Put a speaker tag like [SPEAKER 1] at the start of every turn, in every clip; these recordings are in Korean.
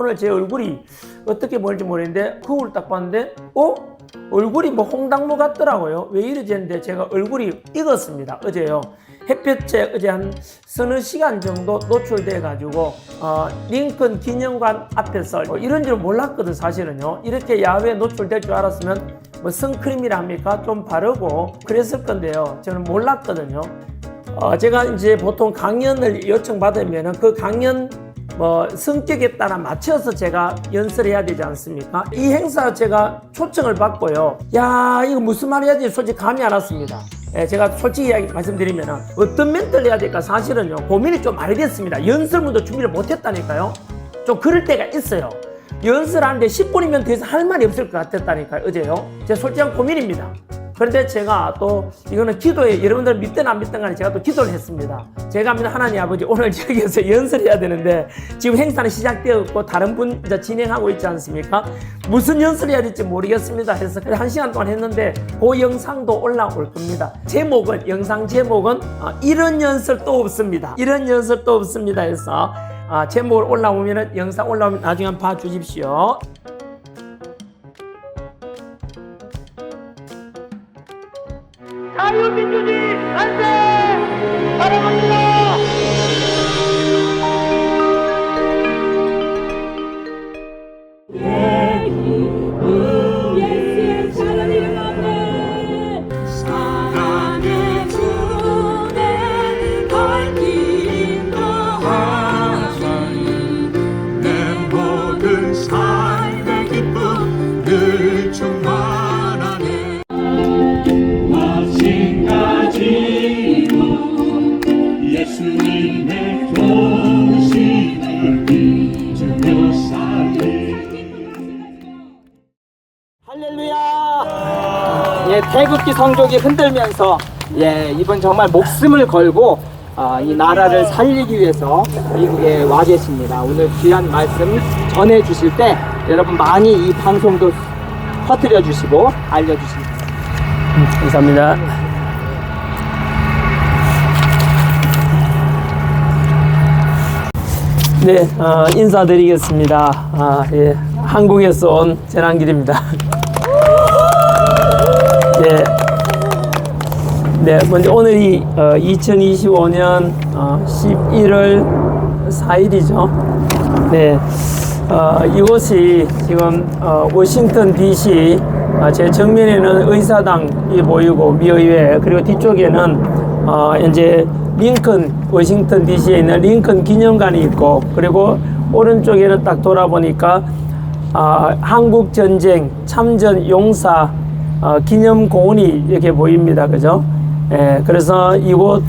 [SPEAKER 1] 오늘 제 얼굴이 어떻게 보일지 모르겠는데 거울 딱 봤는데 얼굴이 뭐 홍당무 같더라고요. 왜 이러지 했는데 제가 얼굴이 익었습니다. 어제요. 햇볕에 어제 한 서너 시간 정도 노출돼 가지고 링컨 기념관 앞에서 이런 줄 몰랐거든. 사실은요. 이렇게 야외에 노출될 줄 알았으면 뭐 선크림이라 합니까? 좀 바르고 그랬을 건데요. 저는 몰랐거든요. 제가 이제 보통 강연을 요청받으면 그 강연 성격에 따라 맞춰서 제가 연설을 해야 되지 않습니까? 이 행사 제가 초청을 받고요. 야, 이거 무슨 말 해야 될지 솔직히 감이 안 왔습니다. 제가 솔직히 이야기 말씀드리면 어떤 멘트를 해야 될까 사실은요 고민이 좀 많이 됐습니다. 연설문도 준비를 못했다니까요. 좀 그럴 때가 있어요. 연설하는데 10분이면 더 이상 할 말이 없을 것 같았다니까요. 어제요. 제 솔직한 고민입니다. 그런데 제가 또 이거는 기도에 여러분들 믿든 안 믿든 간에 제가 또 기도를 했습니다. 제가 믿는 하나님 아버지 오늘 저기에서 연설해야 되는데 지금 행사는 시작되었고 다른 분 이제 진행하고 있지 않습니까? 무슨 연설을 해야 될지 모르겠습니다. 해서 한 시간 동안 했는데 그 영상도 올라올 겁니다. 제목은 영상 제목은 이런 연설 또 없습니다. 이런 연설 또 없습니다 해서 제목을 올라오면은 영상 올라오면 나중에 한번 봐주십시오. 자유민주주의 만세! 사랑합니다!
[SPEAKER 2] 예수의 작은 이름 앞에 사랑의 주에 걸긴 거하시 내 모든 삶의 기쁨 늘 충만하네 예수님의 도심을 믿으며 살리
[SPEAKER 3] 할렐루야! 예, 태극기 성족이 흔들면서 이번 정말 목숨을 걸고 이 나라를 살리기 위해서 미국에 와 계십니다. 오늘 귀한 말씀 전해 주실 때 여러분 많이 이 방송도 퍼뜨려 주시고 알려 주십니다.
[SPEAKER 1] 감사합니다. 네, 인사드리겠습니다. 예, 한국에서 온 전한길입니다. 네, 먼저 오늘이 2025년 11월 4일이죠. 네, 이곳이 지금 워싱턴 DC 제 정면에는 의사당이 보이고 미의회 그리고 뒤쪽에는 이제 링컨 워싱턴 DC에 있는 링컨 기념관이 있고 그리고 오른쪽에는 딱 돌아보니까 한국 전쟁 참전 용사 기념공원이 이렇게 보입니다. 그죠? 예, 그래서 이곳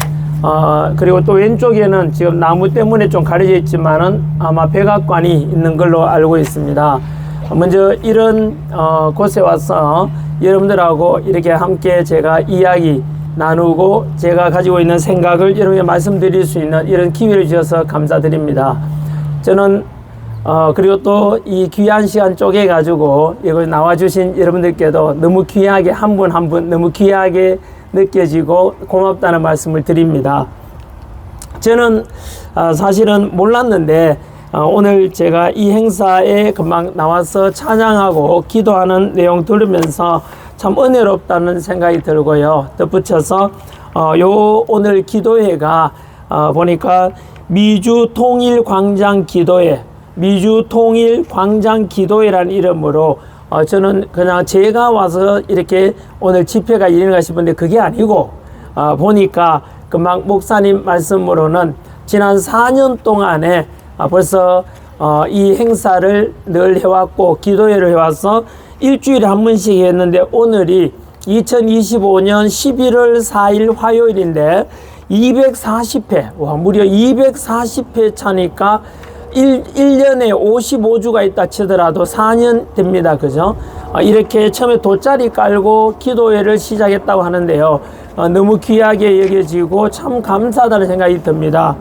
[SPEAKER 1] 그리고 또 왼쪽에는 지금 나무 때문에 좀 가려져 있지만은 아마 백악관이 있는 걸로 알고 있습니다. 먼저 이런 곳에 와서 여러분들하고 이렇게 함께 제가 이야기 나누고 제가 가지고 있는 생각을 여러분께 말씀드릴 수 있는 이런 기회를 주셔서 감사드립니다. 저는 그리고 또 이 귀한 시간 쪼개 가지고 이걸 나와주신 여러분들께도 너무 귀하게 한 분 한 분 너무 귀하게 느껴지고 고맙다는 말씀을 드립니다. 저는 사실은 몰랐는데 오늘 제가 이 행사에 금방 나와서 찬양하고 기도하는 내용 들으면서 참 은혜롭다는 생각이 들고요. 덧붙여서 오늘 기도회가 보니까 미주통일광장 기도회라는 이름으로 저는 그냥 제가 와서 이렇게 오늘 집회가 이른가 싶은데 그게 아니고 보니까 금방 목사님 말씀으로는 지난 4년 동안에 벌써 이 행사를 늘 해왔고 기도회를 해와서 일주일에 한 번씩 했는데 오늘이 2025년 11월 4일 화요일인데 240회 무려 240회 차니까 1년에 55주가 있다 치더라도 4년 됩니다. 그죠? 이렇게 처음에 돗자리 깔고 기도회를 시작했다고 하는데요. 너무 귀하게 여겨지고 참 감사하다는 생각이 듭니다.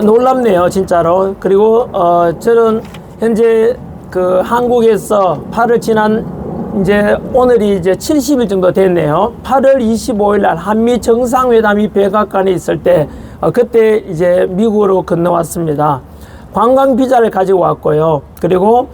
[SPEAKER 1] 놀랍네요, 진짜로. 그리고 저는 현재 그 한국에서 8월 지난 이제 오늘이 이제 70일 정도 됐네요. 8월 25일 날 한미 정상회담이 백악관에 있을 때 그때 이제 미국으로 건너왔습니다. 관광 비자를 가지고 왔고요. 그리고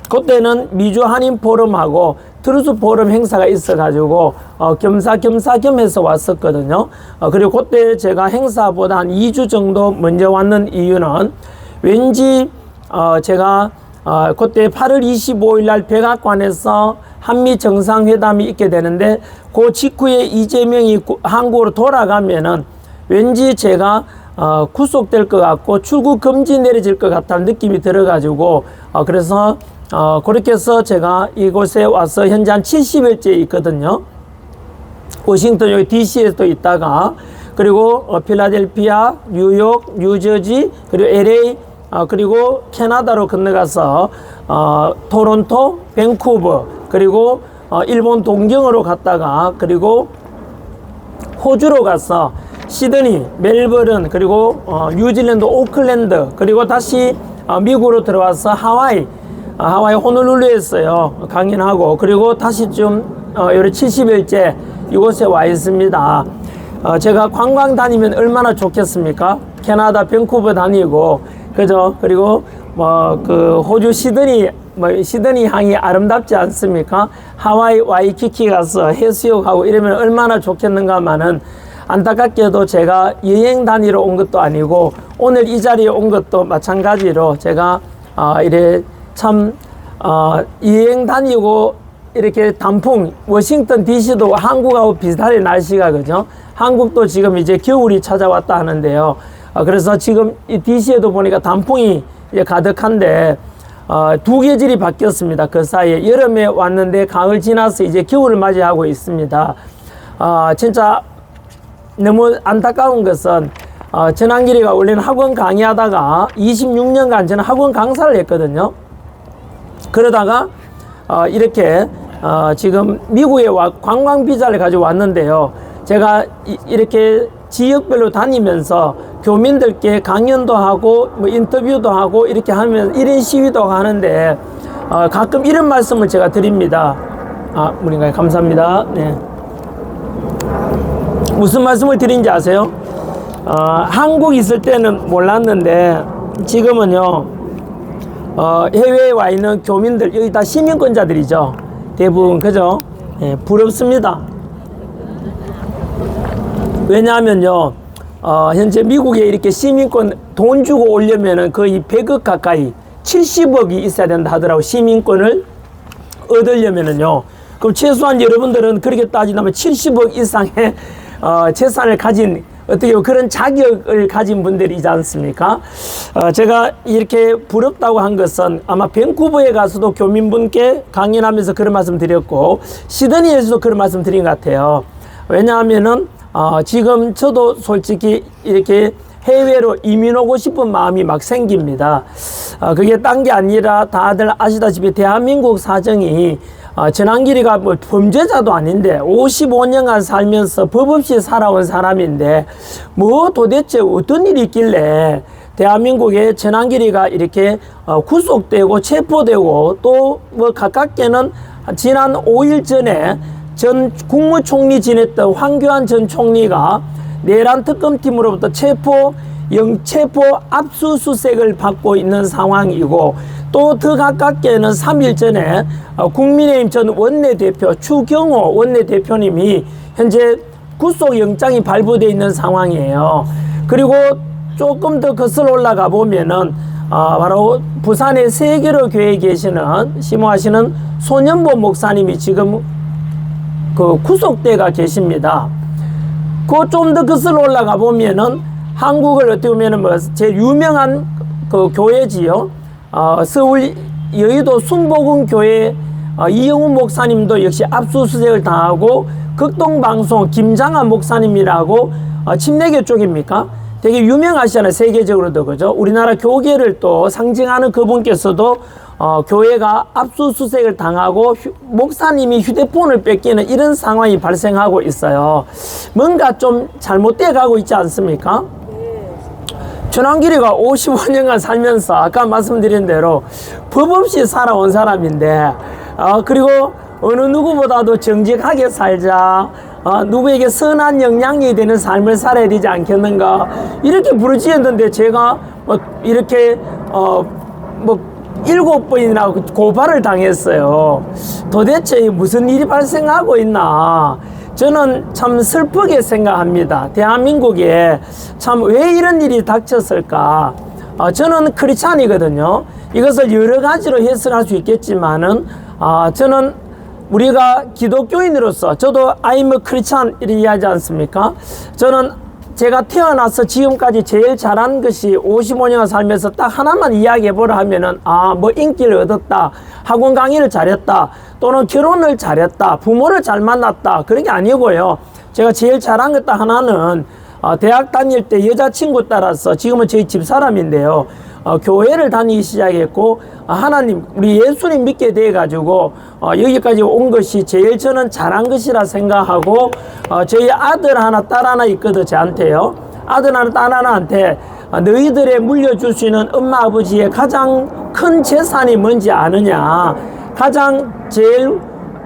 [SPEAKER 1] 그때는 미주 한인 포럼하고 트루스 포럼 행사가 있어가지고 겸사겸사겸해서 왔었거든요. 그리고 그때 제가 행사보다 한 2주 정도 먼저 왔는 이유는 왠지 제가 그때 8월 25일 날 백악관에서 한미 정상회담이 있게 되는데 그 직후에 이재명이 한국으로 돌아가면은 왠지 제가 구속될 것 같고 출국 금지 내려질 것 같다는 느낌이 들어가지고 그래서 그렇게 해서 제가 이곳에 와서 현재 한 70일째 있거든요. 워싱턴 여기 DC에도 있다가 그리고 필라델피아, 뉴욕, 뉴저지 그리고 LA 그리고 캐나다로 건너가서 토론토, 밴쿠버 그리고 일본 동경으로 갔다가 그리고 호주로 가서 시드니, 멜버른 그리고 뉴질랜드 오클랜드 그리고 다시 미국으로 들어와서 하와이 호놀룰루에서요 강연하고 그리고 다시 좀 요래 70일째 이곳에 와 있습니다. 제가 관광 다니면 얼마나 좋겠습니까? 캐나다 밴쿠버 다니고 그죠? 그리고 그 호주 시드니 향이 아름답지 않습니까? 하와이 와이키키 가서 해수욕하고 이러면 얼마나 좋겠는가마는 안타깝게도 제가 여행 다니러 온 것도 아니고 오늘 이 자리에 온 것도 마찬가지로 제가 이래 참 여행 다니고 이렇게 단풍 워싱턴 DC도 한국하고 비슷하게 날씨가 그죠? 한국도 지금 이제 겨울이 찾아왔다 하는데요. 그래서 지금 이 DC에도 보니까 단풍이 이제 가득한데 두 계절이 바뀌었습니다. 그 사이에 여름에 왔는데 가을 지나서 이제 겨울을 맞이하고 있습니다. 진짜 너무 안타까운 것은 전한길이가 원래는 학원 강의하다가 26년간 저는 학원 강사를 했거든요. 그러다가 이렇게 지금 미국에 관광 비자를 가지고 왔는데요. 제가 이렇게 지역별로 다니면서 교민들께 강연도 하고 뭐 인터뷰도 하고 이렇게 하면 1인 시위도 하는데 가끔 이런 말씀을 제가 드립니다. 우리가 감사합니다. 네. 무슨 말씀을 드린지 아세요? 한국 있을 때는 몰랐는데 지금은요 해외에 와 있는 교민들 여기 다 시민권자들이죠. 대부분 그죠? 네, 부럽습니다. 왜냐하면요 현재 미국에 이렇게 시민권 돈 주고 오려면은 거의 100억 가까이 70억이 있어야 된다 하더라고. 시민권을 얻으려면은요. 그럼 최소한 여러분들은 그렇게 따지면 70억 이상의 재산을 가진 어떻게 그런 자격을 가진 분들이지 않습니까? 제가 이렇게 부럽다고 한 것은 아마 밴쿠버에 가서도 교민분께 강연하면서 그런 말씀 드렸고 시드니에서도 그런 말씀 드린 것 같아요. 왜냐하면은 지금 저도 솔직히 이렇게 해외로 이민 오고 싶은 마음이 막 생깁니다. 그게 딴 게 아니라 다들 아시다시피 대한민국 사정이 전한길이가 뭐 범죄자도 아닌데 55년간 살면서 법 없이 살아온 사람인데 뭐 도대체 어떤 일이 있길래 대한민국에 전한길이가 이렇게 구속되고 체포되고 또 뭐 가깝게는 지난 5일 전에 전 국무총리 지냈던 황교안 전 총리가 내란 특검팀으로부터 체포 압수수색을 받고 있는 상황이고 또 더 가깝게는 3일 전에 국민의힘 전 원내대표 추경호 원내대표님이 현재 구속영장이 발부되어 있는 상황이에요. 그리고 조금 더 거슬러 올라가 보면은 바로 부산의 세계로 교회에 계시는 심호하시는 손연보 목사님이 지금 그 구속돼가 계십니다. 그 좀 더 거슬러 올라가 보면은 한국을 어떻게 보면은 뭐 제일 유명한 그 교회지요. 서울 여의도 순복음 교회 이영훈 목사님도 역시 압수수색을 당하고 극동방송 김장한 목사님이라고 침례교 쪽입니까? 되게 유명하시잖아요. 세계적으로도 그죠? 우리나라 교계를 또 상징하는 그분께서도 교회가 압수수색을 당하고 목사님이 휴대폰을 뺏기는 이런 상황이 발생하고 있어요. 뭔가 좀 잘못돼 가고 있지 않습니까? 전한길이가 55년간 살면서 아까 말씀드린 대로 법 없이 살아온 사람인데 그리고 어느 누구보다도 정직하게 살자 누구에게 선한 영향이 되는 삶을 살아야 되지 않겠는가 이렇게 부르짖었는데 제가 이렇게 7번이나 고발을 당했어요. 도대체 무슨 일이 발생하고 있나. 저는 참 슬프게 생각합니다. 대한민국에 참 왜 이런 일이 닥쳤을까. 저는 크리스찬이거든요. 이것을 여러 가지로 해석할 수 있겠지만은 저는 우리가 기독교인으로서 저도 I'm a Christian 이렇게 이야기하지 않습니까? 저는 제가 태어나서 지금까지 제일 잘한 것이 55년 살면서 딱 하나만 이야기해보라 하면은 뭐 인기를 얻었다, 학원 강의를 잘했다, 또는 결혼을 잘했다, 부모를 잘 만났다 그런 게 아니고요. 제가 제일 잘한 것 딱 하나는 대학 다닐 때 여자친구 따라서 지금은 저희 집사람인데요. 교회를 다니기 시작했고 하나님 우리 예수님 믿게 돼 가지고 여기까지 온 것이 제일 저는 잘한 것이라 생각하고 저희 아들 하나 딸 하나 있거든. 저한테요 아들 하나 딸 하나한테 너희들의 물려줄 수 있는 엄마 아버지의 가장 큰 재산이 뭔지 아느냐, 가장 제일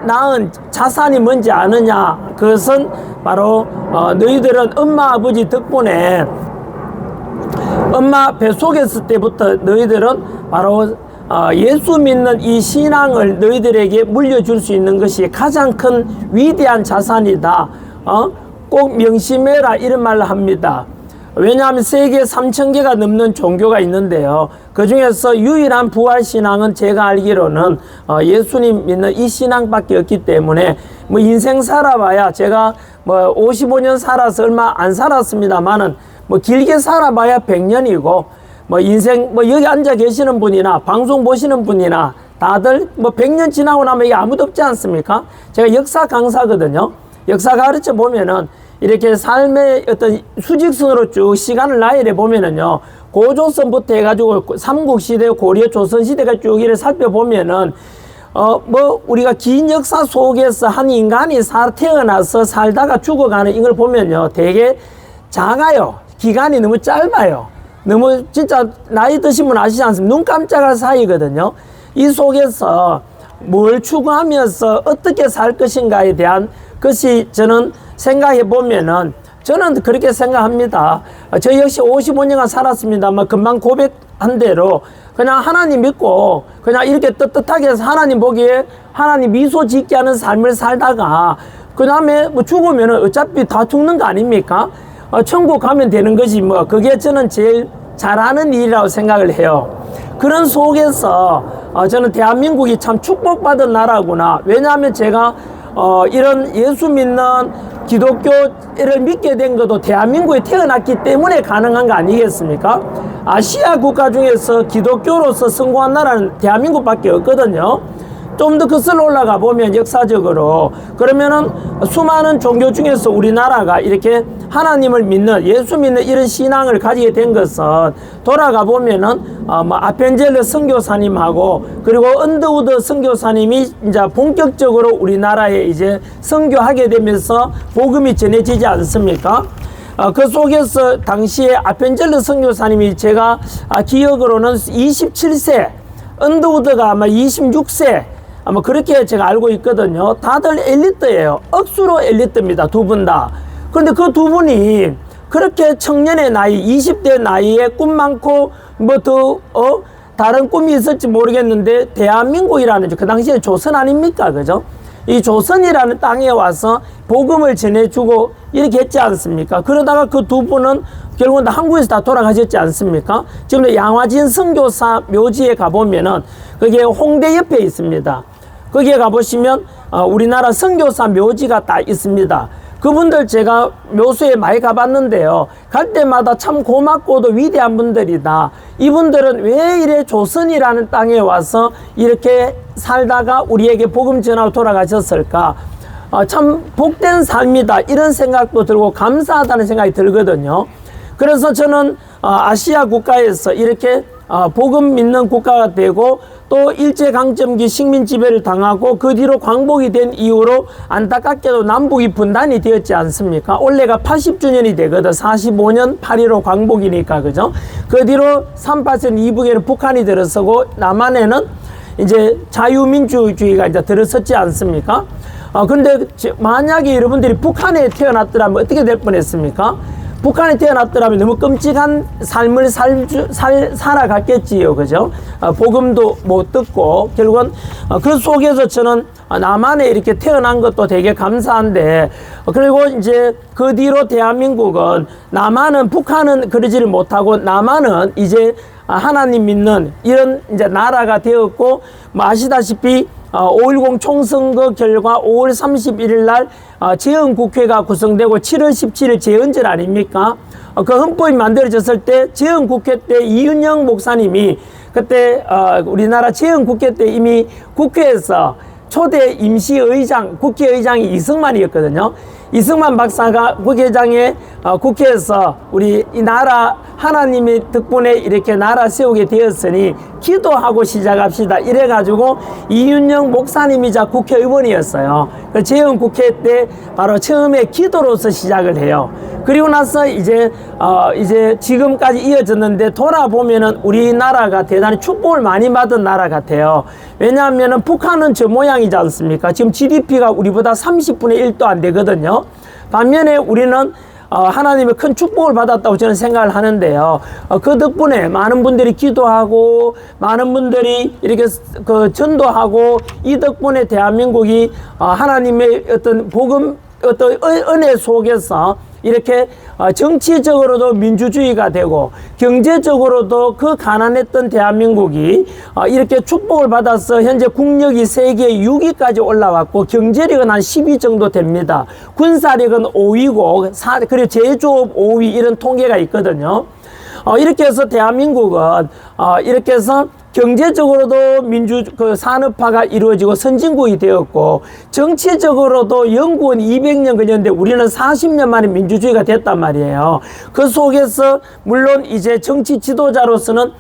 [SPEAKER 1] 나은 자산이 뭔지 아느냐, 그것은 바로 너희들은 엄마 아버지 덕분에 엄마 뱃속에 있을 때부터 너희들은 바로 예수 믿는 이 신앙을 너희들에게 물려줄 수 있는 것이 가장 큰 위대한 자산이다. 꼭 명심해라 이런 말을 합니다. 왜냐하면 세계 3,000개가 넘는 종교가 있는데요. 그 중에서 유일한 부활신앙은 제가 알기로는 예수님 믿는 이 신앙밖에 없기 때문에 뭐 인생 살아봐야 제가 뭐 55년 살아서 얼마 안 살았습니다만은 뭐 길게 살아봐야 100년이고 뭐 인생 뭐 여기 앉아 계시는 분이나 방송 보시는 분이나 다들 뭐 100년 지나고 나면 이게 아무도 없지 않습니까? 제가 역사 강사거든요. 역사 가르쳐 보면은 이렇게 삶의 어떤 수직선으로 쭉 시간을 나열해 보면은요, 고조선부터 해가지고 삼국시대, 고려, 조선시대가 쭉 이렇게 살펴보면은, 뭐, 우리가 긴 역사 속에서 한 인간이 태어나서 살다가 죽어가는 이걸 보면요, 되게 작아요. 기간이 너무 짧아요. 너무 진짜 나이 드신 분 아시지 않습니까? 눈 깜짝할 사이거든요. 이 속에서 뭘 추구하면서 어떻게 살 것인가에 대한 것이 저는 생각해 보면은 저는 그렇게 생각합니다. 저 역시 55년간 살았습니다만 금방 고백한 대로 그냥 하나님 믿고 그냥 이렇게 떳떳하게 해서 하나님 보기에 하나님 미소 짓게 하는 삶을 살다가 그 다음에 뭐 죽으면은 어차피 다 죽는 거 아닙니까? 천국 가면 되는 거지 뭐. 그게 저는 제일 잘하는 일이라고 생각을 해요. 그런 속에서 저는 대한민국이 참 축복받은 나라구나. 왜냐하면 제가 이런 예수 믿는 기독교를 믿게 된 것도 대한민국에 태어났기 때문에 가능한 거 아니겠습니까? 아시아 국가 중에서 기독교로서 성공한 나라는 대한민국밖에 없거든요. 좀 더 거슬러 올라가 보면 역사적으로 그러면은 수많은 종교 중에서 우리나라가 이렇게 하나님을 믿는 예수 믿는 이런 신앙을 가지게 된 것은 돌아가 보면은 뭐 아펜젤러 선교사님하고 그리고 언더우드 선교사님이 이제 본격적으로 우리나라에 이제 선교하게 되면서 복음이 전해지지 않습니까? 그 속에서 당시에 아펜젤러 선교사님이 제가 기억으로는 27세, 언더우드가 아마 26세 아마 그렇게 제가 알고 있거든요. 다들 엘리트예요. 억수로 엘리트입니다. 두 분 다. 그런데 그 두 분이 그렇게 청년의 나이, 20대 나이에 꿈 많고 뭐 더 다른 꿈이 있을지 모르겠는데 대한민국이라는 그 당시에 조선 아닙니까? 그죠? 이 조선이라는 땅에 와서 복음을 전해주고 이렇게 했지 않습니까? 그러다가 그 두 분은 결국은 한국에서 다 돌아가셨지 않습니까? 지금 양화진 선교사 묘지에 가보면은 그게 홍대 옆에 있습니다. 거기에 가보시면 우리나라 선교사 묘지가 딱 있습니다. 그분들 제가 묘소에 많이 가봤는데요. 갈 때마다 참 고맙고도 위대한 분들이다. 이분들은 왜 이래 조선이라는 땅에 와서 이렇게 살다가 우리에게 복음 전하고 돌아가셨을까? 참 복된 삶이다. 이런 생각도 들고 감사하다는 생각이 들거든요. 그래서 저는 아시아 국가에서 이렇게 복음 믿는 국가가 되고 또 일제강점기 식민 지배를 당하고 그 뒤로 광복이 된 이후로 안타깝게도 남북이 분단이 되었지 않습니까? 올해가 80주년이 되거든. 45년 8.15 광복이니까 그죠? 그 뒤로 38선 이북에는 북한이 들어서고 남한에는 이제 자유민주주의가 이제 들어섰지 않습니까? 근데 만약에 여러분들이 북한에 태어났더라면 어떻게 될 뻔했습니까? 북한에 태어났더라면 너무 끔찍한 삶을 살아갔겠지요. 그죠? 복음도 못 듣고, 결국은 그 속에서 저는 남한에 이렇게 태어난 것도 되게 감사한데, 그리고 이제 그 뒤로 대한민국은 남한은, 북한은 그러지를 못하고 남한은 이제 하나님 믿는 이런 이제 나라가 되었고, 뭐 아시다시피 5.10 총선거 결과 5월 31일 날 재헌국회가 구성되고 7월 17일 재헌절 아닙니까? 그 헌법이 만들어졌을 때 재헌국회 때 이윤영 목사님이 그때 우리나라 재헌국회 때 이미 국회에서 초대 임시의장, 국회의장이 이승만이었거든요. 이승만 박사가 국회의장에 국회에서 우리 이 나라 하나님의 덕분에 이렇게 나라 세우게 되었으니 기도하고 시작합시다. 이래가지고 이윤영 목사님이자 국회의원이었어요. 그 재헌국회 때 바로 처음에 기도로서 시작을 해요. 그리고 나서 이제 지금까지 이어졌는데 돌아보면은 우리나라가 대단히 축복을 많이 받은 나라 같아요. 왜냐하면은 북한은 저 모양이지 않습니까? 지금 GDP가 우리보다 30분의 1도 안 되거든요. 반면에 우리는 하나님의 큰 축복을 받았다고 저는 생각을 하는데요. 그 덕분에 많은 분들이 기도하고 많은 분들이 이렇게 그 전도하고 이 덕분에 대한민국이 하나님의 어떤 복음, 어떤 은혜 속에서 이렇게 정치적으로도 민주주의가 되고 경제적으로도 그 가난했던 대한민국이 이렇게 축복을 받아서 현재 국력이 세계 6위까지 올라왔고 경제력은 한 10위 정도 됩니다. 군사력은 5위고 그리고 제조업 5위 이런 통계가 있거든요. 이렇게 해서 대한민국은 이렇게 해서 경제적으로도 산업화가 이루어지고 선진국이 되었고 정치적으로도 영국은 200년 걸렸는데 우리는 40년 만에 민주주의가 됐단 말이에요. 그 속에서 물론 이제 정치 지도자로서는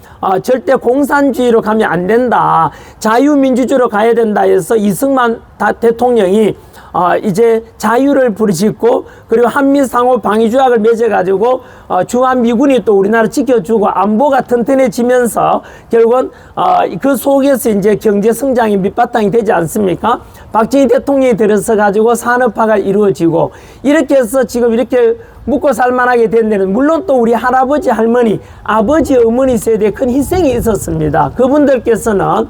[SPEAKER 1] 절대 공산주의로 가면 안 된다. 자유민주주의로 가야 된다 해서 이승만 대통령이 이제 자유를 부르짖고 그리고 한미 상호 방위 조약을 맺어가지고 주한미군이 또 우리나라 지켜주고 안보가 튼튼해지면서 결국은 그 속에서 이제 경제 성장이 밑바탕이 되지 않습니까? 박정희 대통령이 들어서 가지고 산업화가 이루어지고 이렇게 해서 지금 이렇게 묵고 살만하게 된 데는 물론 또 우리 할아버지, 할머니, 아버지, 어머니 세대에 큰 희생이 있었습니다. 그분들께서는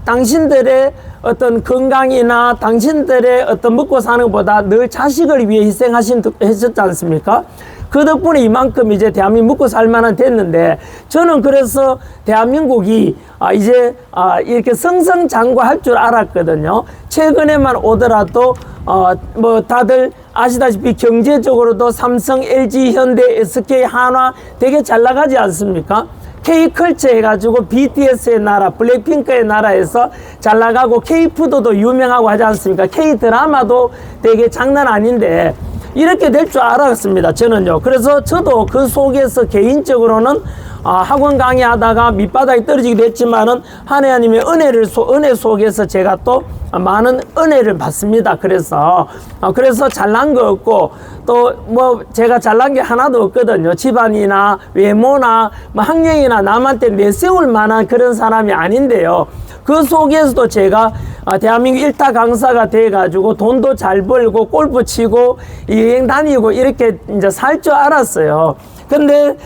[SPEAKER 1] 당신들의 어떤 건강이나 당신들의 어떤 먹고 사는 것보다 늘 자식을 위해 하셨지 않습니까? 그 덕분에 이만큼 이제 대한민국 먹고 살만한 됐는데 저는 그래서 대한민국이 이제 이렇게 승승장구할 줄 알았거든요. 최근에만 오더라도 뭐 다들 아시다시피 경제적으로도 삼성, LG, 현대, SK, 한화 되게 잘 나가지 않습니까? K컬처 해가지고 BTS의 나라, 블랙핑크의 나라에서 잘 나가고 K푸드도 유명하고 하지 않습니까? K드라마도 되게 장난 아닌데 이렇게 될 줄 알았습니다. 저는요. 그래서 저도 그 속에서 개인적으로는 학원 강의하다가 밑바닥에 떨어지기도 했지만은 하나님의 은혜 속에서 제가 또 많은 은혜를 받습니다. 그래서 잘난 거 없고 또 뭐 제가 잘난 게 하나도 없거든요. 집안이나 외모나 뭐 학력이나 남한테 내세울 만한 그런 사람이 아닌데요. 그 속에서도 제가 대한민국 1타 강사가 돼가지고 돈도 잘 벌고 골프 치고 여행 다니고 이렇게 이제 살 줄 알았어요. 근데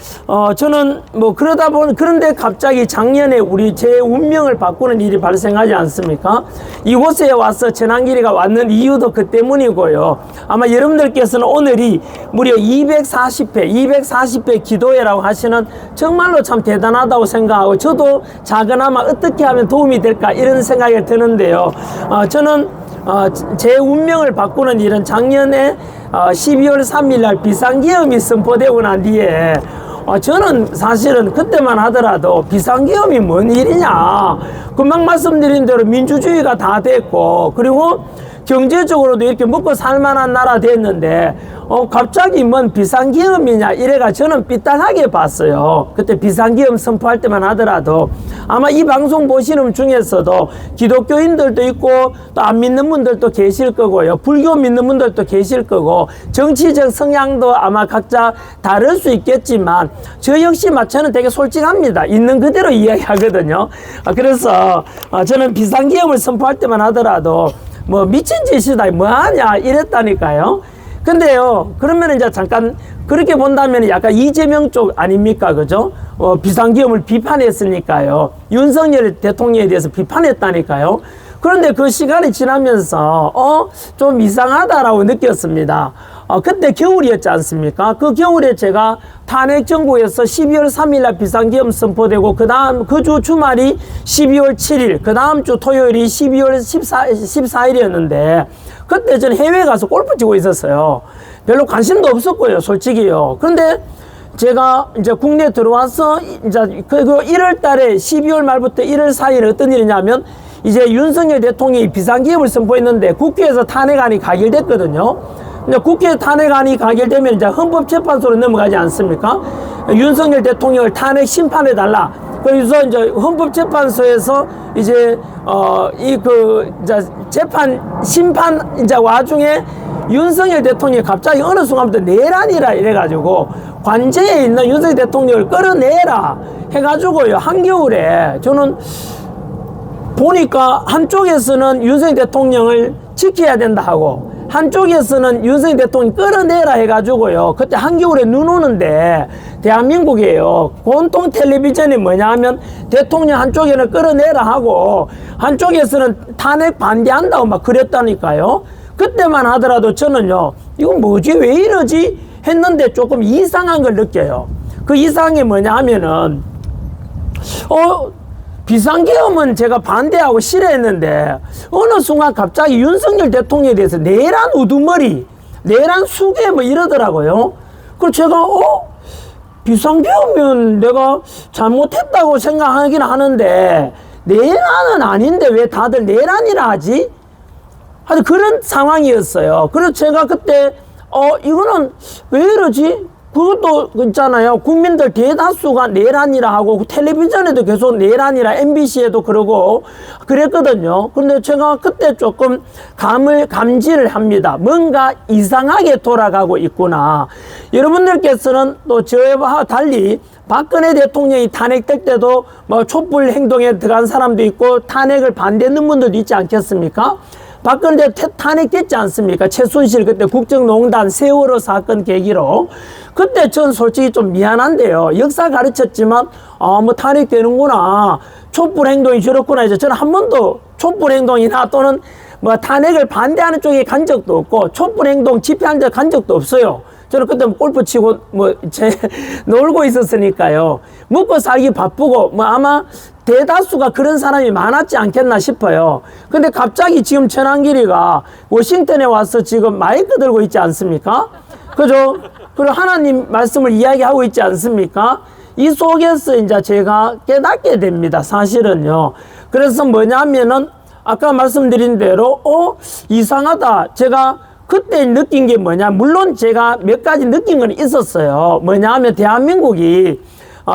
[SPEAKER 1] 저는 뭐 그러다 보니 그런데 갑자기 작년에 제 운명을 바꾸는 일이 발생하지 않습니까? 이곳에 와서 전환기리가 왔는 이유도 그 때문이고요. 아마 여러분들께서는 오늘이 무려 240회 기도회라고 하시는 정말로 참 대단하다고 생각하고 저도 작은아마 어떻게 하면 도움이 될까 이런 생각이 드는데요. 저는 제 운명을 바꾸는 일은 작년에 12월 3일 날 비상계엄이 선포되고 난 뒤에 저는 사실은 그때만 하더라도 비상계엄이 뭔 일이냐 금방 말씀드린 대로 민주주의가 다 됐고 그리고 경제적으로도 이렇게 먹고 살만한 나라 됐는데 갑자기 뭔 비상계엄이냐 이래가 저는 삐딱하게 봤어요. 그때 비상계엄 선포할 때만 하더라도 아마 이 방송 보시는 분 중에서도 기독교인들도 있고 또 안 믿는 분들도 계실 거고요. 불교 믿는 분들도 계실 거고 정치적 성향도 아마 각자 다를 수 있겠지만 저 역시 저는 되게 솔직합니다. 있는 그대로 이야기하거든요. 그래서 저는 비상계엄을 선포할 때만 하더라도 뭐 미친 짓이다 뭐하냐 이랬다니까요. 근데요, 그러면 이제 잠깐 그렇게 본다면 약간 이재명 쪽 아닙니까, 그죠? 비상계엄을 비판했으니까요. 윤석열 대통령에 대해서 비판했다니까요. 그런데 그 시간이 지나면서 좀 이상하다라고 느꼈습니다. 그때 겨울이었지 않습니까? 그 겨울에 제가 탄핵 정국에서 12월 3일 날 비상계엄 선포되고 그 다음 그 주 주말이 12월 7일, 그 다음 주 토요일이 12월 14일이었는데 그때 전 해외에 가서 골프 치고 있었어요. 별로 관심도 없었고요, 솔직히요. 그런데 제가 이제 국내에 들어와서 이제 그 1월 달에 12월 말부터 1월 4일 어떤 일이냐면 이제 윤석열 대통령이 비상계엄을 선포했는데 국회에서 탄핵안이 가결됐거든요. 이제 국회 탄핵안이 가결되면 이제 헌법재판소로 넘어가지 않습니까? 윤석열 대통령을 탄핵 심판해달라. 그래서 이제 헌법재판소에서 이제 이제 재판 심판 이제 와중에 윤석열 대통령이 갑자기 어느 순간부터 내란이라 이래가지고 관저에 있는 윤석열 대통령을 끌어내라 해가지고요. 한겨울에 저는 보니까 한쪽에서는 윤석열 대통령을 지켜야 된다 하고 한쪽에서는 윤석열 대통령 끌어내라 해가지고요. 그때 한겨울에 눈 오는데 대한민국이에요. 공통 텔레비전이 뭐냐 하면 대통령 한쪽에는 끌어내라 하고 한쪽에서는 탄핵 반대한다고 막 그랬다니까요. 그때만 하더라도 저는요, 이건 뭐지? 왜 이러지? 했는데 조금 이상한 걸 느껴요. 그 이상한 게 뭐냐 하면은 비상계엄은 제가 반대하고 싫어했는데 어느 순간 갑자기 윤석열 대통령에 대해서 내란 우두머리, 내란 수괴 뭐 이러더라고요. 그래서 제가 비상계엄은 내가 잘못했다고 생각하긴 하는데 내란은 아닌데 왜 다들 내란이라 하지? 하여튼 그런 상황이었어요. 그래서 제가 그때 이거는 왜 이러지? 그것도 있잖아요. 국민들 대다수가 내란이라 하고 텔레비전에도 계속 내란이라 MBC에도 그러고 그랬거든요. 그런데 제가 그때 조금 감지를 합니다. 뭔가 이상하게 돌아가고 있구나. 여러분들께서는 또 저와 달리 박근혜 대통령이 탄핵될 때도 뭐 촛불 행동에 들어간 사람도 있고 탄핵을 반대하는 분들도 있지 않겠습니까? 박근혜 탄핵됐지 않습니까? 최순실 그때 국정농단 세월호 사건 계기로. 그때 전 솔직히 좀 미안한데요. 역사 가르쳤지만 뭐 탄핵되는구나. 촛불 행동이 저렇구나. 이제 저는 한 번도 촛불 행동이나 또는 뭐 탄핵을 반대하는 쪽에 간 적도 없고 촛불 행동 집회한 데 간 적도 없어요. 저는 그때 골프 치고 놀고 있었으니까요. 먹고 살기 바쁘고 뭐 아마 대다수가 그런 사람이 많았지 않겠나 싶어요. 근데 갑자기 지금 전한길이가 워싱턴에 와서 지금 마이크 들고 있지 않습니까? 그죠? 그리고 하나님 말씀을 이야기하고 있지 않습니까? 이 속에서 이제 제가 깨닫게 됩니다. 사실은요. 그래서 뭐냐면은 아까 말씀드린 대로 이상하다. 제가 그때 느낀 게 뭐냐. 물론 제가 몇 가지 느낀 건 있었어요. 뭐냐 하면 대한민국이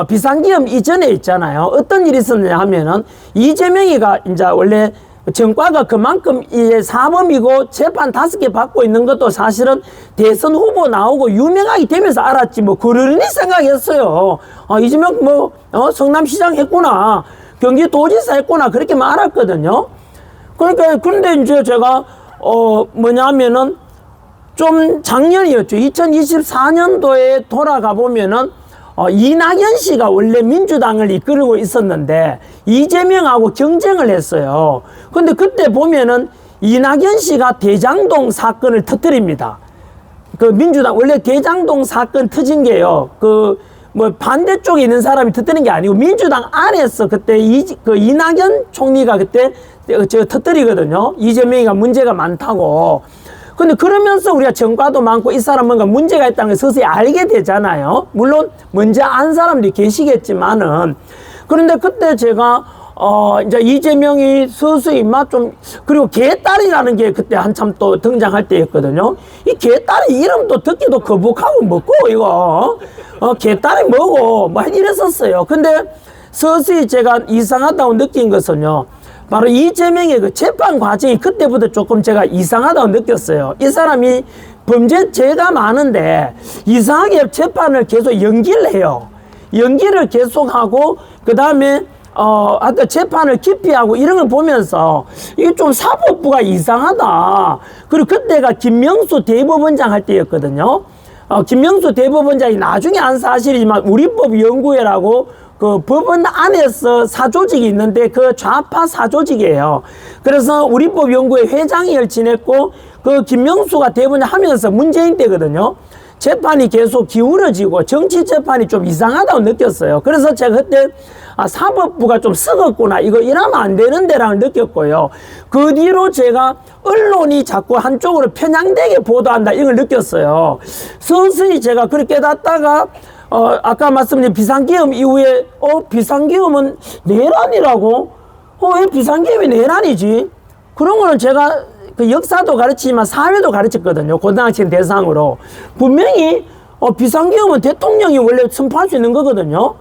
[SPEAKER 1] 비상계엄 이전에 있잖아요. 어떤 일이 있었느냐 하면은 이재명이가 이제 원래 전과가 그만큼 이제 사범이고 재판 5개 받고 있는 것도 사실은 대선 후보 나오고 유명하게 되면서 알았지 뭐 그러니 생각했어요. 이재명 뭐 성남시장 했구나, 경기도지사 했구나 그렇게만 알았거든요. 그러니까 근데 이제 제가 뭐냐면은 좀 작년이었죠. 2024년도에 돌아가 보면은 이낙연 씨가 원래 민주당을 이끌고 있었는데 이재명하고 경쟁을 했어요. 근데 그때 보면은 이낙연 씨가 대장동 사건을 터뜨립니다. 그 민주당 원래 대장동 사건 터진 게요. 뭐 반대쪽에 있는 사람이 터뜨린 게 아니고 민주당 안에서 그때 이낙연 총리가 그때 터뜨리거든요. 이재명이가 문제가 많다고. 근데 그러면서 우리가 전과도 많고 이 사람 뭔가 문제가 있다는 걸 서서히 알게 되잖아요. 물론 먼저 안 사람들이 계시겠지만은. 그런데 그때 제가 이제 이재명이 서서히 그리고 개딸이라는 게 그때 한참 또 등장할 때였거든요. 이 개딸이 이름도 듣기도 거북하고 뭐고 이거 개딸이 뭐고 뭐 이랬었어요. 근데 서서히 제가 이상하다고 느낀 것은요, 바로 이재명의 그 재판 과정이 그때부터 조금 제가 이상하다고 느꼈어요. 이 사람이 범죄죄가 많은데 이상하게 재판을 계속 연기를 해요. 연기를 계속하고 그 다음에 하여튼 재판을 기피하고 이런 걸 보면서 이게 좀 사법부가 이상하다. 그리고 그때가 김명수 대법원장 할 때였거든요. 김명수 대법원장이 나중에 한 사실이지만 우리법연구회라고 그 법원 안에서 사조직이 있는데 그 좌파 사조직이에요. 그래서 우리법연구회 회장을 지냈고 그 김명수가 대법원장 하면서 문재인 때거든요. 재판이 계속 기울어지고 정치 재판이 좀 이상하다고 느꼈어요. 그래서 제가 그때 사법부가 좀 썩었구나. 이거 이러면 안 되는데라고 느꼈고요. 그 뒤로 제가 언론이 자꾸 한쪽으로 편향되게 보도한다. 이걸 느꼈어요. 서서히 제가 그렇게 깨닫다가 아까 말씀드린 비상계엄 이후에 비상계엄은 내란이라고? 왜 비상계엄이 내란이지? 그런 거는 제가 그 역사도 가르치지만 사회도 가르쳤거든요. 고등학생 대상으로. 분명히 비상계엄은 대통령이 원래 선포할 수 있는 거거든요.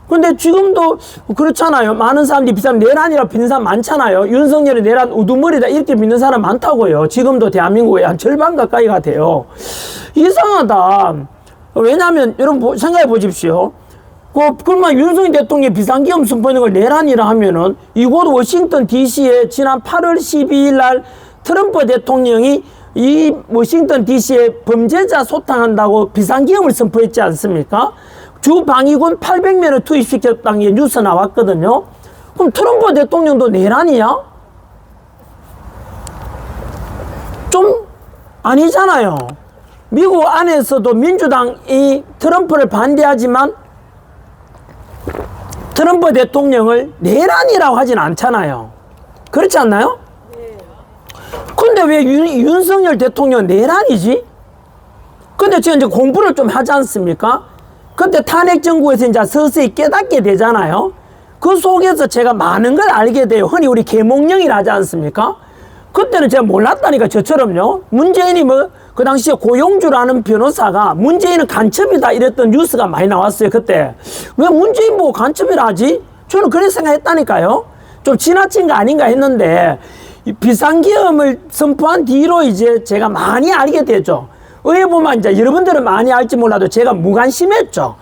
[SPEAKER 1] 근데 지금도 그렇잖아요. 많은 사람들이 비상계엄 내란이라고 믿는 사람 많잖아요. 윤석열이 내란 우두머리다 이렇게 믿는 사람 많다고요. 지금도 대한민국의 한 절반 가까이 같아요. 이상하다. 왜냐하면 여러분 생각해 보십시오. 그러면 윤석열 대통령이 비상계엄 선포하는 걸 내란이라 하면은 이곳 워싱턴 DC에 지난 8월 12일 날 트럼프 대통령이 이 워싱턴 DC에 범죄자 소탕한다고 비상계엄을 선포했지 않습니까? 주 방위군 800명을 투입시켰다는 게 뉴스 나왔거든요. 그럼 트럼프 대통령도 내란이야? 좀 아니잖아요. 미국 안에서도 민주당이 트럼프를 반대하지만 트럼프 대통령을 내란이라고 하진 않잖아요. 그렇지 않나요? 근데 왜 윤석열 대통령 내란이지? 근데 지금 이제 공부를 좀 하지 않습니까? 그때 탄핵 정국에서 이제 서서히 깨닫게 되잖아요. 그 속에서 제가 많은 걸 알게 돼요. 흔히 우리 계몽령이라 하지 않습니까? 그때는 제가 몰랐다니까, 저처럼요. 문재인이 그 당시에 고용주라는 변호사가 문재인은 간첩이다 이랬던 뉴스가 많이 나왔어요, 그때. 왜 문재인 보고 간첩이라 하지? 저는 그렇게 생각했다니까요. 좀 지나친 거 아닌가 했는데, 이 비상계엄을 선포한 뒤로 이제 제가 많이 알게 되죠. 의회 보면 이제 여러분들은 많이 알지 몰라도 제가 무관심했죠.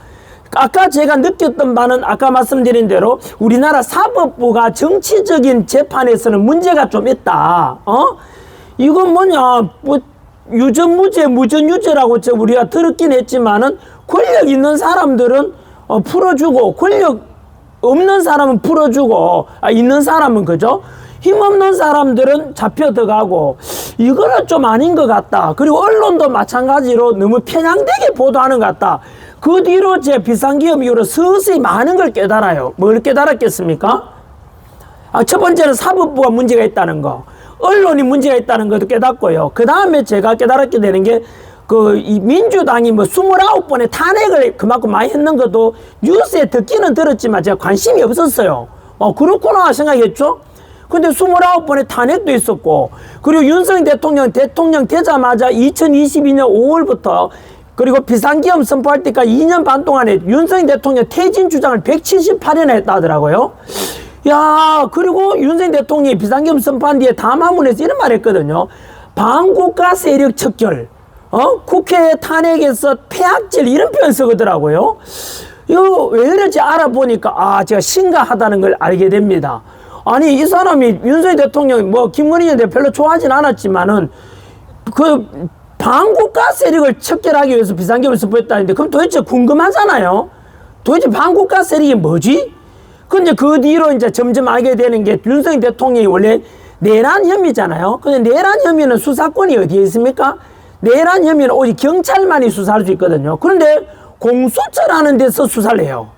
[SPEAKER 1] 아까 제가 느꼈던 바는 아까 말씀드린 대로 우리나라 사법부가 정치적인 재판에서는 문제가 좀 있다. 이건 뭐냐, 유전무죄, 무전유죄라고 우리가 들었긴 했지만은 권력 있는 사람들은 풀어주고 권력 없는 사람은 풀어주고 있는 사람은 그죠? 힘없는 사람들은 잡혀 들어가고 이거는 좀 아닌 것 같다. 그리고 언론도 마찬가지로 너무 편향되게 보도하는 것 같다. 그 뒤로 제 비상계엄 이후로 서서히 많은 걸 깨달아요. 뭘 깨달았겠습니까? 첫 번째는 사법부가 문제가 있다는 거, 언론이 문제가 있다는 것도 깨닫고요. 그 다음에 제가 깨달았게 되는 게 이 민주당이 29번의 탄핵을 그만큼 많이 했는 것도 뉴스에 듣기는 들었지만 제가 관심이 없었어요. 그렇구나 생각했죠. 근데 29번의 탄핵도 있었고, 그리고 윤석열 대통령 되자마자 2022년 5월부터 그리고 비상계엄 선포할 때까지 2년 반 동안에 윤석열 대통령 퇴진 주장을 178회나 했다 하더라고요. 야, 그리고 윤석열 대통령이 비상계엄 선포한 뒤에 담화문에서 이런 말 했거든요. 반국가 세력 척결, 국회 탄핵에서 폐악질 이런 표현 쓰거더라고요. 이거 왜 그런지 알아보니까 제가 심각하다는 걸 알게 됩니다. 아니, 이 사람이 윤석열 대통령이 김건희 여사 별로 좋아하진 않았지만은 그 반국가 세력을 척결하기 위해서 비상계엄을 선포했다는데 그럼 도대체 궁금하잖아요. 도대체 반국가 세력이 뭐지? 근데 그 뒤로 이제 점점 알게 되는 게 윤석열 대통령이 원래 내란 혐의잖아요. 근데 내란 혐의는 수사권이 어디에 있습니까? 내란 혐의는 오직 경찰만이 수사할 수 있거든요. 그런데 공수처라는 데서 수사를 해요.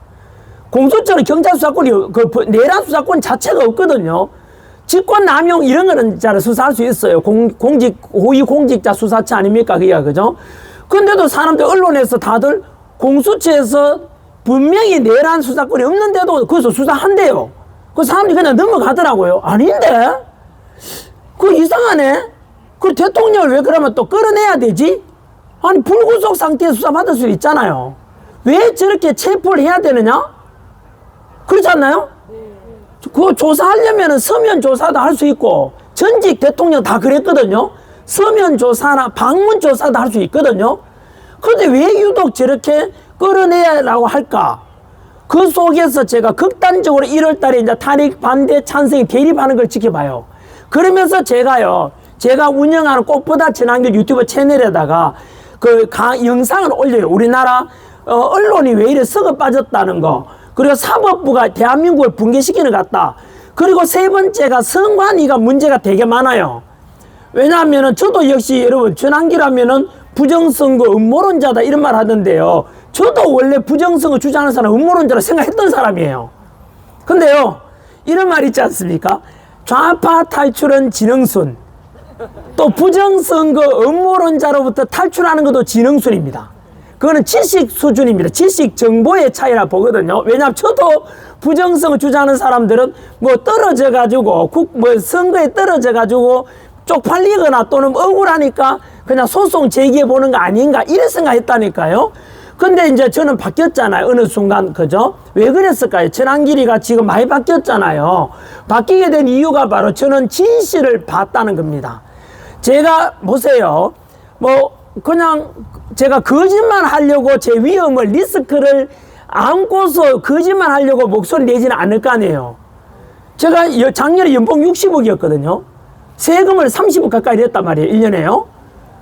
[SPEAKER 1] 공수처는 경찰 수사권이 내란 수사권 자체가 없거든요. 직권 남용 이런 거는 잘 수사할 수 있어요. 고위 공직자 수사처 아닙니까? 그죠? 근데도 사람들 언론에서 다들 공수처에서 분명히 내란 수사권이 없는데도 거기서 수사한대요. 그 사람들이 그냥 넘어가더라고요. 아닌데? 이상하네? 그 대통령을 왜 그러면 또 끌어내야 되지? 아니, 불구속 상태에서 수사받을 수 있잖아요. 왜 저렇게 체포를 해야 되느냐? 그렇지 않나요? 그거 조사하려면 서면 조사도 할 수 있고, 전직 대통령 다 그랬거든요. 서면 조사나 방문 조사도 할 수 있거든요. 그런데 왜 유독 저렇게 끌어내라고 할까? 그 속에서 제가 극단적으로 1월 달에 이제 탄핵 반대 찬성이 대립하는 걸 지켜봐요. 그러면서 제가 운영하는 꽃보다 친환경 유튜브 채널에다가 영상을 올려요. 우리나라 언론이 왜 이래 썩어 빠졌다는 거. 그리고 사법부가 대한민국을 붕괴시키는 것 같다. 그리고 세 번째가 선관위가 문제가 되게 많아요. 왜냐하면은 저도 역시 여러분 전환기라면은 부정선거 음모론자다 이런 말 하던데요. 저도 원래 부정선거 주장하는 사람 음모론자라 생각했던 사람이에요. 근데요, 이런 말 있지 않습니까? 좌파 탈출은 지능순. 또 부정선거 음모론자로부터 탈출하는 것도 지능순입니다. 그거는 지식 수준입니다. 지식 정보의 차이라 보거든요. 왜냐하면 저도 부정선거 주장하는 사람들은 뭐 떨어져가지고 선거에 떨어져가지고 쪽팔리거나 또는 억울하니까 그냥 소송 제기해 보는 거 아닌가 이런 생각했다니까요. 근데 이제 저는 바뀌었잖아요. 어느 순간 그죠? 왜 그랬을까요? 전환길이가 지금 많이 바뀌었잖아요. 바뀌게 된 이유가 바로 저는 진실을 봤다는 겁니다. 제가 보세요. 그냥 제가 거짓말 하려고 제 위험을 리스크를 안고서 거짓말 하려고 목소리 내지는 않을 거 아니에요. 제가 작년에 연봉 60억이었거든요. 세금을 30억 가까이 냈단 말이에요. 1년에요.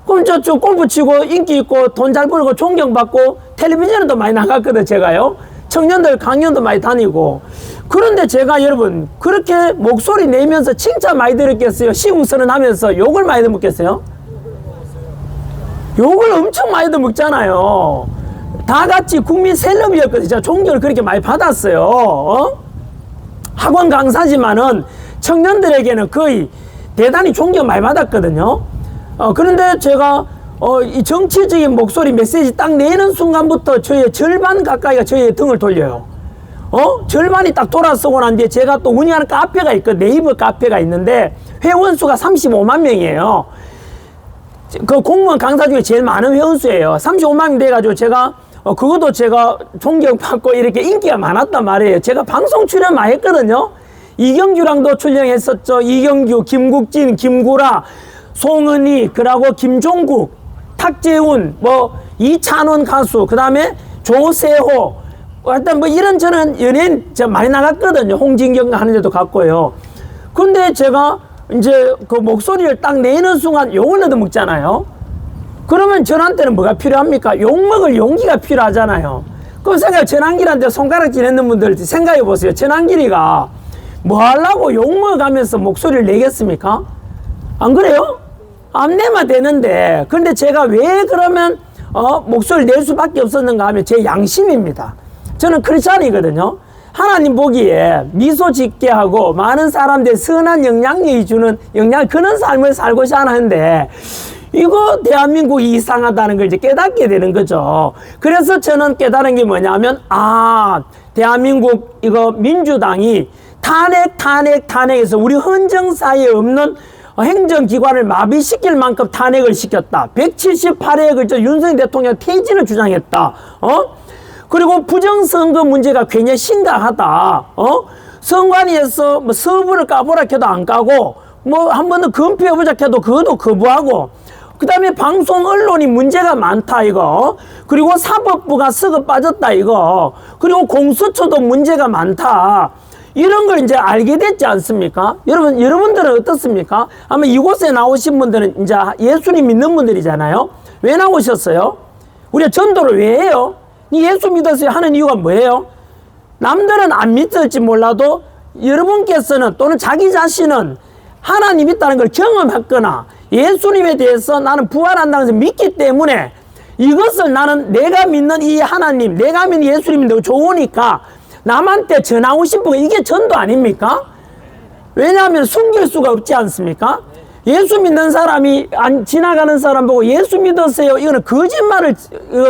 [SPEAKER 1] 그럼 저 골프 치고 인기 있고 돈 잘 벌고 존경받고 텔레비전에도 많이 나갔거든 제가요. 청년들 강연도 많이 다니고. 그런데 제가 여러분 그렇게 목소리 내면서 칭찬 많이 들었겠어요? 시궁선언하면서 욕을 많이 들었겠어요? 욕을 엄청 많이 들먹잖아요. 다 같이 국민 셀럽이었거든요. 제가 존경을 그렇게 많이 받았어요. 학원 강사지만은 청년들에게는 거의 대단히 존경 많이 받았거든요. 그런데 제가 이 정치적인 목소리 메시지 딱 내는 순간부터 저의 절반 가까이가 저의 등을 돌려요. 절반이 딱 돌아서고 난 뒤에 제가 또 운영하는 카페가 있고 네이버 카페가 있는데 회원 수가 35만 명이에요. 그 공무원 강사 중에 제일 많은 회원수예요. 35만 명 돼가지고 제가 그것도 제가 존경받고 이렇게 인기가 많았단 말이에요. 제가 방송 출연 많이 했거든요. 이경규랑도 출연했었죠. 이경규, 김국진, 김구라, 송은이, 그러고 김종국, 탁재훈, 이찬원 가수, 그 다음에 조세호, 일단 이런저런 연예인 제가 많이 나갔거든요. 홍진경 하는 데도 갔고요. 근데 제가 이제 그 목소리를 딱 내는 순간 욕을 얻어먹잖아요. 그러면 저한테는 뭐가 필요합니까? 욕먹을 용기가 필요하잖아요. 그럼 전환길한테 손가락질 했는 분들 생각해 보세요. 전환길이가 뭐 하려고 욕먹어가면서 목소리를 내겠습니까? 안 그래요? 안 내면 되는데. 근데 제가 왜 그러면 목소리를 낼 수밖에 없었는가 하면 제 양심입니다. 저는 크리스찬이거든요. 하나님 보기에 미소 짓게 하고 많은 사람들 선한 영향력이 주는 그런 삶을 살고자 하는데 이거 대한민국이 이상하다는 걸 이제 깨닫게 되는 거죠. 그래서 저는 깨달은 게 뭐냐면 대한민국 이거 민주당이 탄핵해서 우리 헌정사에 없는 행정기관을 마비시킬 만큼 탄핵을 시켰다. 178회에 걸쳐 윤석열 대통령 퇴진을 주장했다. 그리고 부정선거 문제가 굉장히 심각하다. 선관위에서 서부를 까보라 해도 안 까고 한 번 더 검토해보자 해도 그것도 거부하고 그 다음에 방송 언론이 문제가 많다 이거. 그리고 사법부가 썩어 빠졌다 이거. 그리고 공수처도 문제가 많다. 이런 걸 이제 알게 됐지 않습니까? 여러분들은 어떻습니까? 아마 이곳에 나오신 분들은 이제 예수님 믿는 분들이잖아요. 왜 나오셨어요? 우리가 전도를 왜 해요? 예수 믿어서 하는 이유가 뭐예요? 남들은 안 믿을지 몰라도 여러분께서는 또는 자기 자신은 하나님 있다는 걸 경험했거나 예수님에 대해서 나는 부활한다는 것을 믿기 때문에 이것을 나는 내가 믿는 이 하나님, 내가 믿는 예수님이 좋으니까 남한테 전하고 싶은 거 이게 전도 아닙니까? 왜냐하면 숨길 수가 없지 않습니까? 예수 믿는 사람이 지나가는 사람 보고 예수 믿으세요. 이거는 거짓말을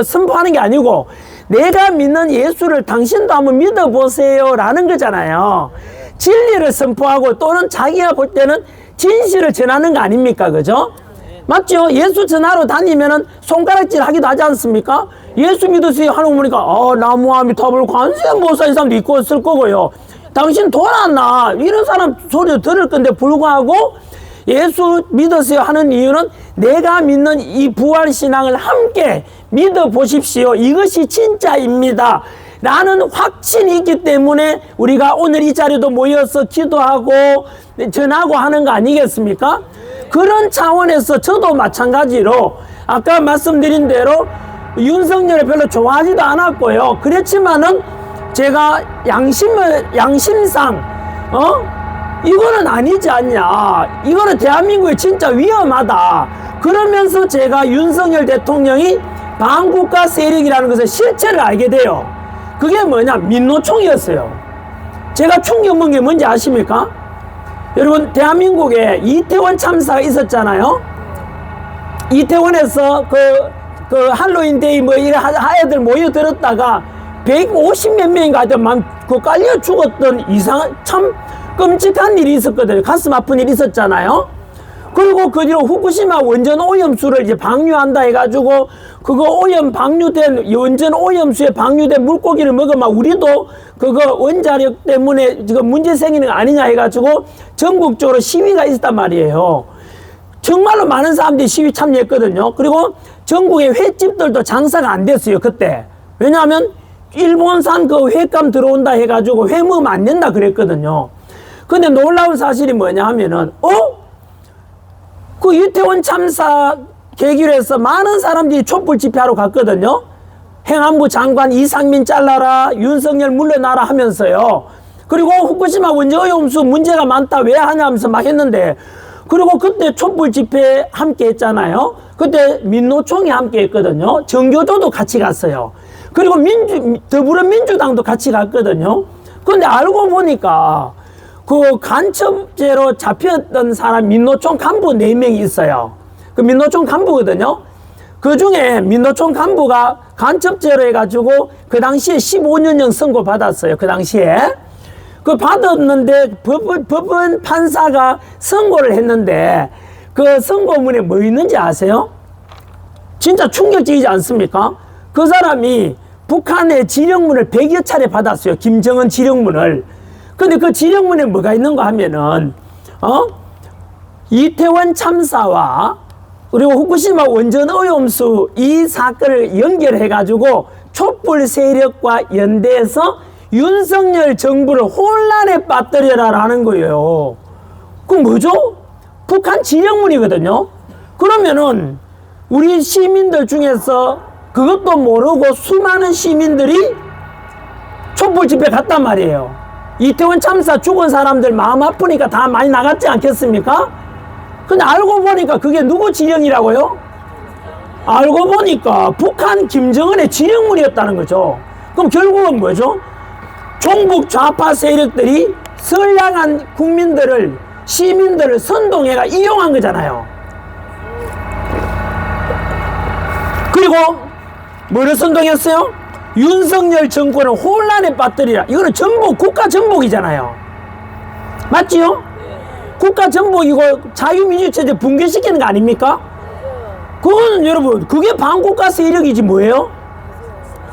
[SPEAKER 1] 선포하는 게 아니고 내가 믿는 예수를 당신도 한번 믿어보세요 라는 거잖아요. 진리를 선포하고 또는 자기가 볼 때는 진실을 전하는 거 아닙니까? 그죠? 맞죠? 예수 전하러 다니면은 손가락질 하기도 하지 않습니까? 예수 믿으세요 하는 거 보니까 나무아미타불 관세음보살 이 사람도 있고 있을 거고요. 당신 돌았나? 이런 사람 소리도 들을 건데 불구하고 예수 믿으세요 하는 이유는 내가 믿는 이 부활신앙을 함께 믿어보십시오. 이것이 진짜입니다. 라는 확신이 있기 때문에 우리가 오늘 이 자리도 모여서 기도하고 전하고 하는 거 아니겠습니까? 그런 차원에서 저도 마찬가지로 아까 말씀드린 대로 윤석열을 별로 좋아하지도 않았고요. 그렇지만은 제가 양심상 이거는 아니지 않냐, 이거는 대한민국에 진짜 위험하다 그러면서 제가 윤석열 대통령이 반국가 세력이라는 것의 실체를 알게 돼요. 그게 뭐냐, 민노총이었어요. 제가 충격 먹은 게 뭔지 아십니까? 여러분, 대한민국에 이태원 참사가 있었잖아요. 이태원에서 그 할로윈데이 뭐 이런 하애들 모여들었다가 150몇 명인가 하여튼 그 깔려 죽었던 참 끔찍한 일이 있었거든요. 가슴 아픈 일이 있었잖아요. 그리고 그 뒤로 후쿠시마 원전 오염수를 이제 방류한다 해가지고 그거 원전 오염수에 방류된 물고기를 먹으면 우리도 그거 원자력 때문에 지금 문제 생기는 거 아니냐 해가지고 전국적으로 시위가 있었단 말이에요. 정말로 많은 사람들이 시위 참여했거든요. 그리고 전국의 횟집들도 장사가 안 됐어요, 그때. 왜냐하면 일본산 그 횟감 들어온다 해가지고 회 먹으면 안 된다 그랬거든요. 근데 놀라운 사실이 뭐냐 하면은, 그 이태원 참사 계기로 해서 많은 사람들이 촛불 집회하러 갔거든요. 행안부 장관 이상민 잘라라, 윤석열 물러나라 하면서요. 그리고 후쿠시마 원전 오염수 문제가 많다, 왜 하냐 하면서 막 했는데, 그리고 그때 촛불 집회 함께 했잖아요. 그때 민노총이 함께 했거든요. 정교조도 같이 갔어요. 그리고 더불어민주당도 같이 갔거든요. 그런데 알고 보니까 그 간첩죄로 잡혔던 사람 민노총 간부 4명이 있어요. 그 민노총 간부거든요. 그 중에 민노총 간부가 간첩죄로 해가지고 그 당시에 15년형 선고 받았어요. 그 당시에. 그 받았는데 법원 판사가 선고를 했는데 그 선고문에 뭐 있는지 아세요? 진짜 충격적이지 않습니까? 그 사람이 북한의 지령문을 100여 차례 받았어요. 김정은 지령문을. 근데 그 지령문에 뭐가 있는가 하면은 이태원 참사와 그리고 후쿠시마 원전 오염수 이 사건을 연결해 가지고 촛불 세력과 연대해서 윤석열 정부를 혼란에 빠뜨려라라는 거예요. 그럼 뭐죠? 북한 지령문이거든요. 그러면은 우리 시민들 중에서 그것도 모르고 수많은 시민들이 촛불 집회 갔단 말이에요. 이태원 참사 죽은 사람들 마음 아프니까 다 많이 나갔지 않겠습니까? 근데 알고 보니까 그게 누구 지령이라고요? 알고 보니까 북한 김정은의 지령문이었다는 거죠. 그럼 결국은 뭐죠? 종북 좌파 세력들이 선량한 국민들을, 시민들을 선동해가 이용한 거잖아요. 그리고 뭐를 선동했어요? 윤석열 정권을 혼란에 빠뜨리라. 이거는 전복, 국가 전복이잖아요. 맞지요? 국가 전복이고 자유민주체제 붕괴시키는 거 아닙니까? 그거는 여러분, 그게 반국가 세력이지 뭐예요?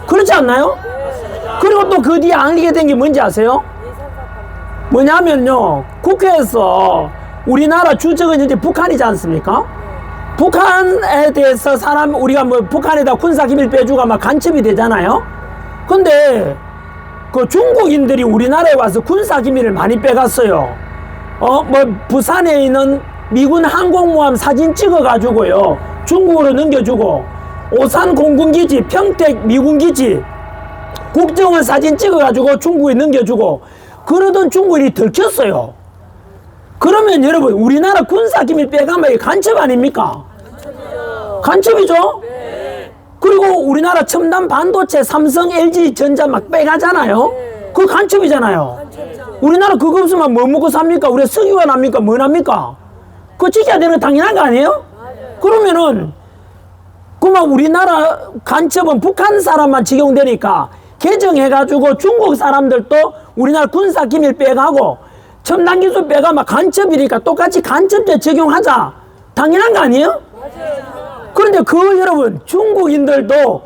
[SPEAKER 1] 그렇지 않나요? 그리고 또 그 뒤에 알리게 된 게 뭔지 아세요? 뭐냐면요, 국회에서 우리나라 주적은 이제 북한이지 않습니까? 북한에 대해서 우리가 뭐 북한에다 군사기밀 빼주가 막 간첩이 되잖아요? 근데 그 중국인들이 우리나라에 와서 군사기밀을 많이 빼갔어요. 뭐 부산에 있는 미군 항공모함 사진 찍어가지고요, 중국으로 넘겨주고, 오산 공군기지, 평택 미군기지, 국정원 사진 찍어가지고 중국에 넘겨주고, 그러던 중국인이 들켰어요. 그러면 여러분, 우리나라 군사기밀 빼가면 이게 간첩 아닙니까? 간첩이죠? 네. 그리고 우리나라 첨단 반도체 삼성, LG 전자 막 빼가잖아요. 그거 간첩이잖아요. 우리나라 그거 없으면 뭐 먹고 삽니까? 우리 석유가 납니까? 뭐 납니까? 그거 지켜야 되는 거 당연한 거 아니에요? 그러면은 그만 우리나라 간첩은 북한 사람만 적용되니까 개정해가지고 중국 사람들도 우리나라 군사기밀 빼가고 첨단 기술 빼가면 간첩이니까 똑같이 간첩죄 적용하자. 당연한 거 아니에요? 그런데 여러분, 중국인들도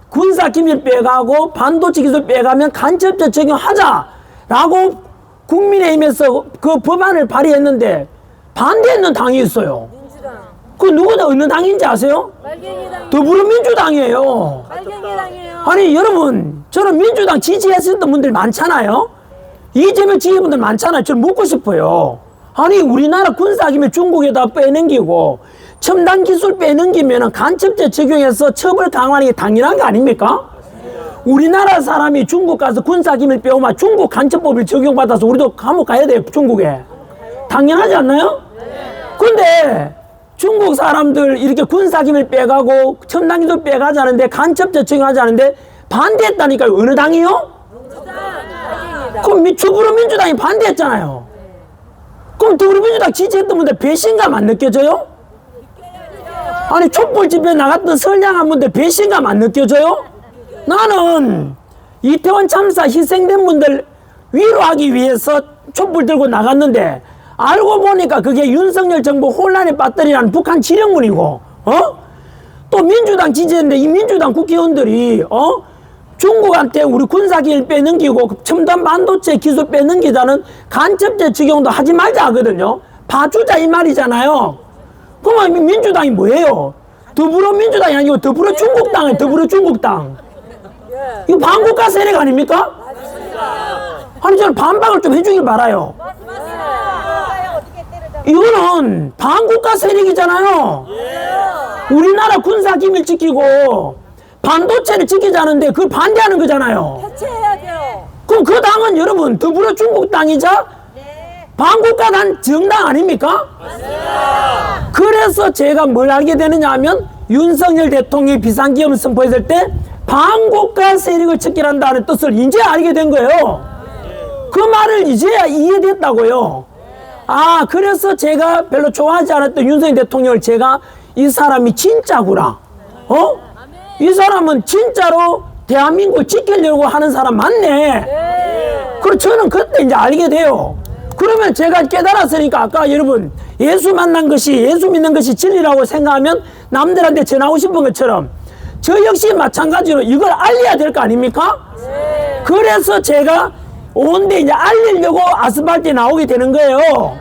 [SPEAKER 1] 군사기밀 빼가고 반도체 기술 빼가면 간첩죄 적용하자라고 국민의힘에서 그 법안을 발의했는데 반대했는 당이 있어요.
[SPEAKER 2] 민주당.
[SPEAKER 1] 그 누구나 어느 당인지 아세요?
[SPEAKER 2] 말갱이당.
[SPEAKER 1] 더불어민주당이에요.
[SPEAKER 2] 말갱이당이에요.
[SPEAKER 1] 아니 여러분, 저는 민주당 지지했었던 분들 많잖아요. 이재명 지지분들 많잖아요. 저는 묻고 싶어요. 아니 우리나라 군사기밀 중국에다 빼넘기고 첨단 기술 빼넘기면 간첩죄 적용해서 처벌 강화하는 게 당연한 거 아닙니까? 우리나라 사람이 중국 가서 군사기밀 빼오면 중국 간첩법을 적용받아서 우리도 감옥 가야 돼요. 중국에. 당연하지 않나요? 근데 중국 사람들 이렇게 군사기밀 빼가고 첨단기술 빼가자는데 간첩죄 적용하자는데 반대했다니까요. 어느 당이요? 그럼 더불어민주당이 반대했잖아요. 그럼 더불어민주당 지지했던 분들 배신감 안 느껴져요? 아니 촛불 집회에 나갔던 선량한 분들 배신감 안 느껴져요? 나는 이태원 참사 희생된 분들 위로하기 위해서 촛불 들고 나갔는데 알고 보니까 그게 윤석열 정부 혼란에 빠뜨리라는 북한 지령문이고 또 민주당 지지했는데 이 민주당 국회의원들이 중국한테 우리 군사기밀 빼넘기고 첨단 반도체 기술 빼넘기자는 간첩죄 적용도 하지 말자 하거든요. 봐주자 이 말이잖아요. 그러면 민주당이 뭐예요? 더불어민주당이 아니고 더불어중국당이에요. 더불어중국당. 이거 반국가 세력 아닙니까? 아니 저는 반박을 좀 해주길 바라요. 이거는 반국가 세력이잖아요. 우리나라 군사기밀 지키고 반도체를 지키자는데 그걸 반대하는 거잖아요.
[SPEAKER 2] 해체해야죠.
[SPEAKER 1] 그럼 그 당은 여러분 더불어중국당이자 반국가단 정당 아닙니까? 맞습니다. 그래서 제가 뭘 알게 되느냐 하면 윤석열 대통령이 비상기업을 선포했을 때 반국가 세력을 척결한다는 뜻을 이제 알게 된 거예요. 그 말을 이제야 이해됐다고요. 아 그래서 제가 별로 좋아하지 않았던 윤석열 대통령을 제가 이 사람이 진짜구나. 이 사람은 진짜로 대한민국을 지키려고 하는 사람 맞네. 그리고 저는 그때 이제 알게 돼요. 그러면 제가 깨달았으니까 아까 여러분 예수 만난 것이 예수 믿는 것이 진리라고 생각하면 남들한테 전하고 싶은 것처럼 저 역시 마찬가지로 이걸 알려야 될 거 아닙니까? 그래서 제가 온데 이제 알리려고 아스팔트에 나오게 되는 거예요.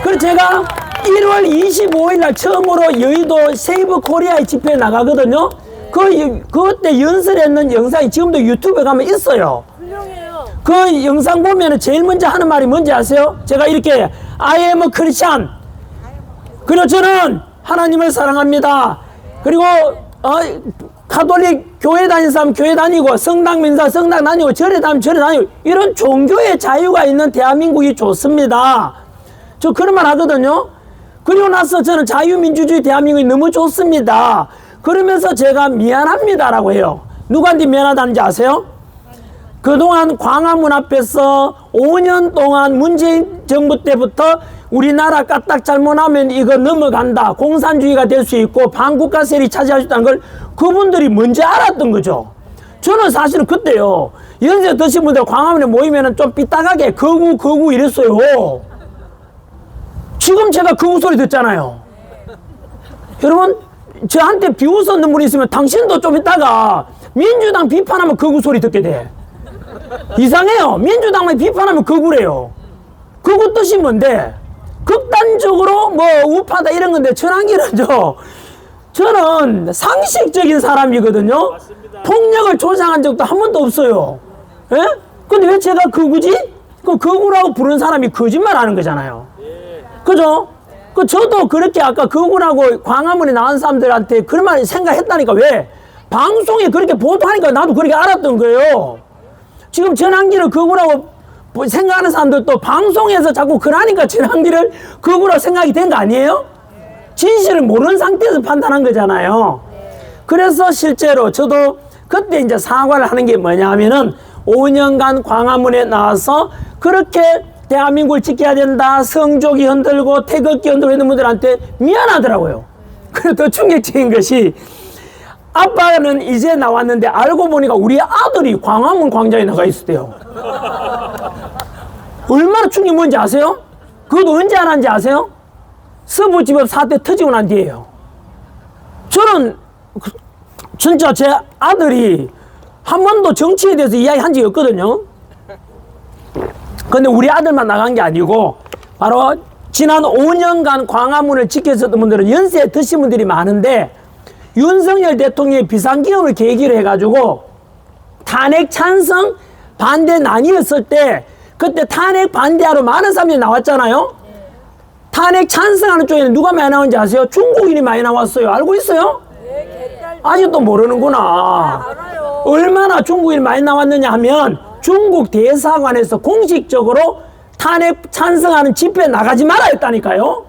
[SPEAKER 1] 그래서 제가 1월 25일 날 처음으로 여의도 세이브 코리아의 집회에 나가거든요. 그때 연설했는 영상이 지금도 유튜브에 가면 있어요.
[SPEAKER 2] 훌륭해요.
[SPEAKER 1] 그 영상 보면은 제일 먼저 하는 말이 뭔지 아세요? 제가 이렇게 I am a Christian. 그리고 저는 하나님을 사랑합니다. 그리고 가톨릭 교회 다니는 사람 교회 다니고 성당 민사 성당 다니고 절에 다니면 절에 다니고 이런 종교의 자유가 있는 대한민국이 좋습니다. 저 그런 말 하거든요. 그리고 나서 저는 자유민주주의 대한민국이 너무 좋습니다. 그러면서 제가 미안합니다라고 해요. 누구한테 미안하다는지 아세요? 그동안 광화문 앞에서 5년 동안 문재인 정부 때부터 우리나라 까딱 잘못하면 이거 넘어간다. 공산주의가 될 수 있고 반국가 세력이 차지할 수 있다는 걸 그분들이 먼저 알았던 거죠. 저는 사실은 그때요. 연세 드신 분들 광화문에 모이면 좀 삐딱하게 거구 이랬어요. 지금 제가 거구 소리 듣잖아요. 여러분 저한테 비웃었는 분이 있으면 당신도 좀 이따가 민주당 비판하면 거구 소리 듣게 돼. 이상해요. 민주당만 비판하면 거구래요. 거구 뜻이 뭔데? 극단적으로 뭐 우파다 이런 건데 전환기는 저는 상식적인 사람이거든요. 맞습니다. 폭력을 조장한 적도 한 번도 없어요. 예? 근데 왜 제가 거구지? 그 거구라고 부른 사람이 거짓말 하는 거잖아요. 예. 그죠? 저도 그렇게 아까 거구라고 광화문에 나온 사람들한테 그런 말 생각했다니까. 왜? 방송에 그렇게 보도하니까 나도 그렇게 알았던 거예요. 지금 전환기를 거구라고 생각하는 사람들도 방송에서 자꾸 그러니까 전환기를 거구라고 생각이 된 거 아니에요? 진실을 모르는 상태에서 판단한 거잖아요. 그래서 실제로 저도 그때 이제 사과를 하는 게 뭐냐 하면은 5년간 광화문에 나와서 그렇게 대한민국을 지켜야 된다. 성족이 흔들고 태극기 흔들고 있는 분들한테 미안하더라고요. 그리고 더 충격적인 것이 아빠는 이제 나왔는데 알고 보니까 우리 아들이 광화문 광장에 나가 있었대요. 얼마나 충격이 뭔지 아세요? 그것도 언제 알았는지 아세요? 서부지법 사태 터지고 난 뒤에요. 저는 진짜 제 아들이 한 번도 정치에 대해서 이야기한 적이 없거든요. 근데 우리 아들만 나간 게 아니고 바로 지난 5년간 광화문을 지켰었던 분들은 연세 드신 분들이 많은데 윤석열 대통령의 비상기업을 계기로 해가지고 탄핵 찬성 반대 나뉘었을 때 그때 탄핵 반대하러 많은 사람들이 나왔잖아요. 탄핵 찬성하는 쪽에는 누가 많이 나온지 아세요? 중국인이 많이 나왔어요. 알고 있어요? 아직도 모르는구나. 얼마나 중국인이 많이 나왔느냐 하면 중국 대사관에서 공식적으로 탄핵 찬성하는 집회 나가지 말아 했다니까요.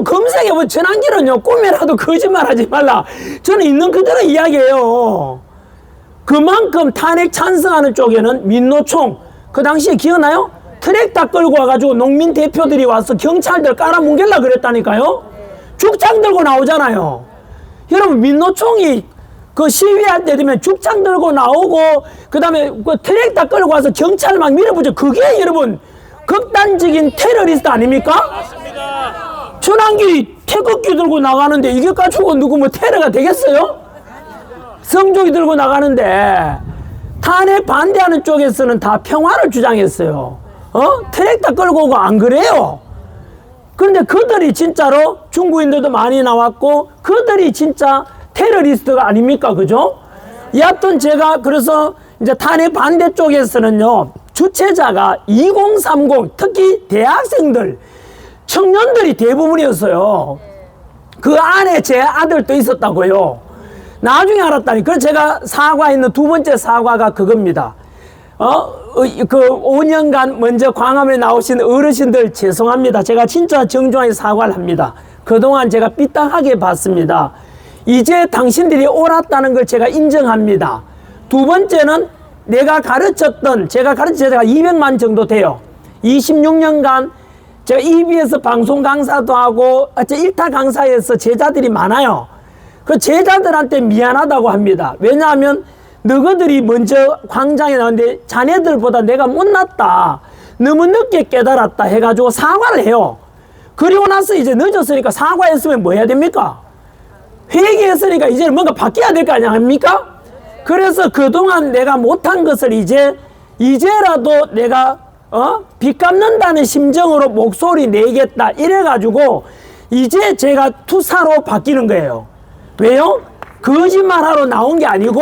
[SPEAKER 1] 검색해보면 전환기는요, 꿈이라도 거짓말하지 말라. 저는 있는 그대로 이야기해요. 그만큼 탄핵 찬성하는 쪽에는 민노총, 그 당시에 기억나요? 트랙터 끌고 와가지고 농민 대표들이 와서 경찰들 깔아뭉갤라 그랬다니까요. 죽창 들고 나오잖아요. 여러분, 민노총이 그 시위할 때 되면 죽창 들고 나오고, 그 다음에 그 트랙터 끌고 와서 경찰 막 밀어붙여. 그게 여러분, 극단적인 테러리스트 아닙니까? 전환기 태극기 들고 나가는데 이게 가지고 누구 뭐 테러가 되겠어요? 성조기 들고 나가는데 탄핵 반대하는 쪽에서는 다 평화를 주장했어요. 트랙터 끌고 오고 안 그래요? 그런데 그들이 진짜로 중국인들도 많이 나왔고 그들이 진짜 테러리스트가 아닙니까? 그죠? 여하튼 제가 그래서 이제 탄핵 반대 쪽에서는요, 주체자가 2030 특히 대학생들, 청년들이 대부분이었어요. 그 안에 제 아들도 있었다고요. 나중에 알았다니. 그래서 제가 사과했는 두 번째 사과가 그겁니다. 그 5년간 먼저 광화문에 나오신 어르신들 죄송합니다. 제가 진짜 정중하게 사과를 합니다. 그동안 제가 삐딱하게 봤습니다. 이제 당신들이 옳았다는 걸 제가 인정합니다. 두 번째는 제가 가르친 제가 200만 정도 돼요. 26년간 제가 EBS 방송 강사도 하고 일타 강사에서 제자들이 많아요. 그 제자들한테 미안하다고 합니다. 왜냐하면 너희들이 먼저 광장에 나왔는데 자네들보다 내가 못났다, 너무 늦게 깨달았다 해가지고 사과를 해요. 그리고 나서 이제 늦었으니까 사과했으면 뭐 해야 됩니까? 회개했으니까 이제 뭔가 바뀌어야 될 거 아닙니까? 그래서 그동안 내가 못한 것을 이제라도 내가 빚 갚는다는 심정으로 목소리 내겠다 이래가지고 이제 제가 투사로 바뀌는 거예요. 왜요? 거짓말하러 나온 게 아니고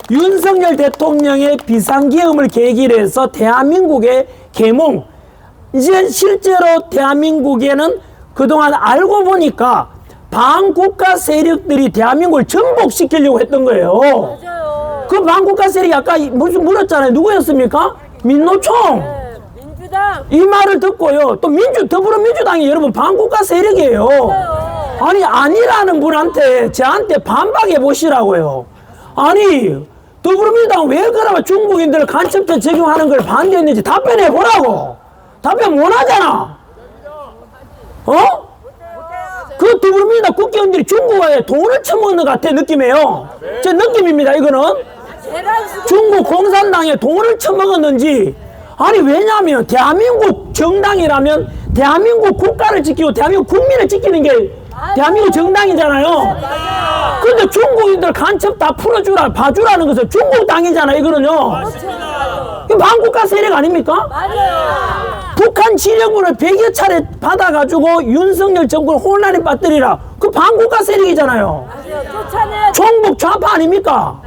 [SPEAKER 1] 윤석열 대통령의 비상계엄을 계기로 해서 대한민국의 계몽, 이제 실제로 대한민국에는 그동안 알고 보니까 반국가 세력들이 대한민국을 전복시키려고 했던 거예요.
[SPEAKER 2] 맞아요.
[SPEAKER 1] 그 반국가 세력이 아까 무슨 물었잖아요. 누구였습니까? 민노총.
[SPEAKER 2] 네, 민주당.
[SPEAKER 1] 이 말을 듣고요. 또 더불어민주당이 여러분 반국가 세력이에요. 아니, 아니라는 분한테 저한테 반박해 보시라고요. 아니, 더불어민주당 왜 그러면 중국인들 간첩죄 적용하는 걸 반대했는지 답변해 보라고. 답변 못 하잖아. 그 더불어민주당 국회의원들이 중국에 돈을 처먹는 것 같아 느낌이에요. 제 느낌입니다. 이거는 중국 공산당에 돈을 처먹었는지. 아니, 왜냐하면 대한민국 정당이라면 대한민국 국가를 지키고 대한민국 국민을 지키는 게 대한민국 정당이잖아요. 근데 중국인들 간첩 다 풀어주라, 봐주라는 것은 중국 당이잖아요. 이거는요. 이거 반국가 세력 아닙니까? 북한 지령군을 100여 차례 받아가지고 윤석열 정권 혼란에 빠뜨리라. 그 반국가 세력이잖아요. 종북 좌파 아닙니까?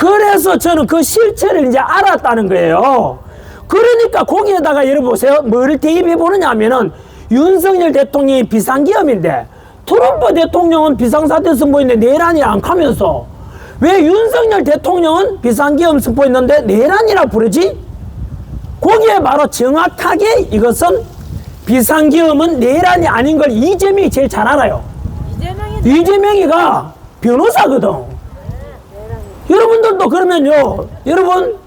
[SPEAKER 1] 그래서 저는 그 실체를 이제 알았다는 거예요. 그러니까 거기에다가 여러분 보세요. 뭐를 대입해 보느냐 하면은 윤석열 대통령이 비상계엄인데 트럼프 대통령은 비상사태 선포했는데 내란이 안 가면서 왜 윤석열 대통령은 비상계엄 선포했는데 내란이라 부르지? 거기에 바로 정확하게 이것은 비상계엄은 내란이 아닌 걸 이재명이 제일 잘 알아요. 이재명이가 변호사거든. 여러분들도 그러면요, 여러분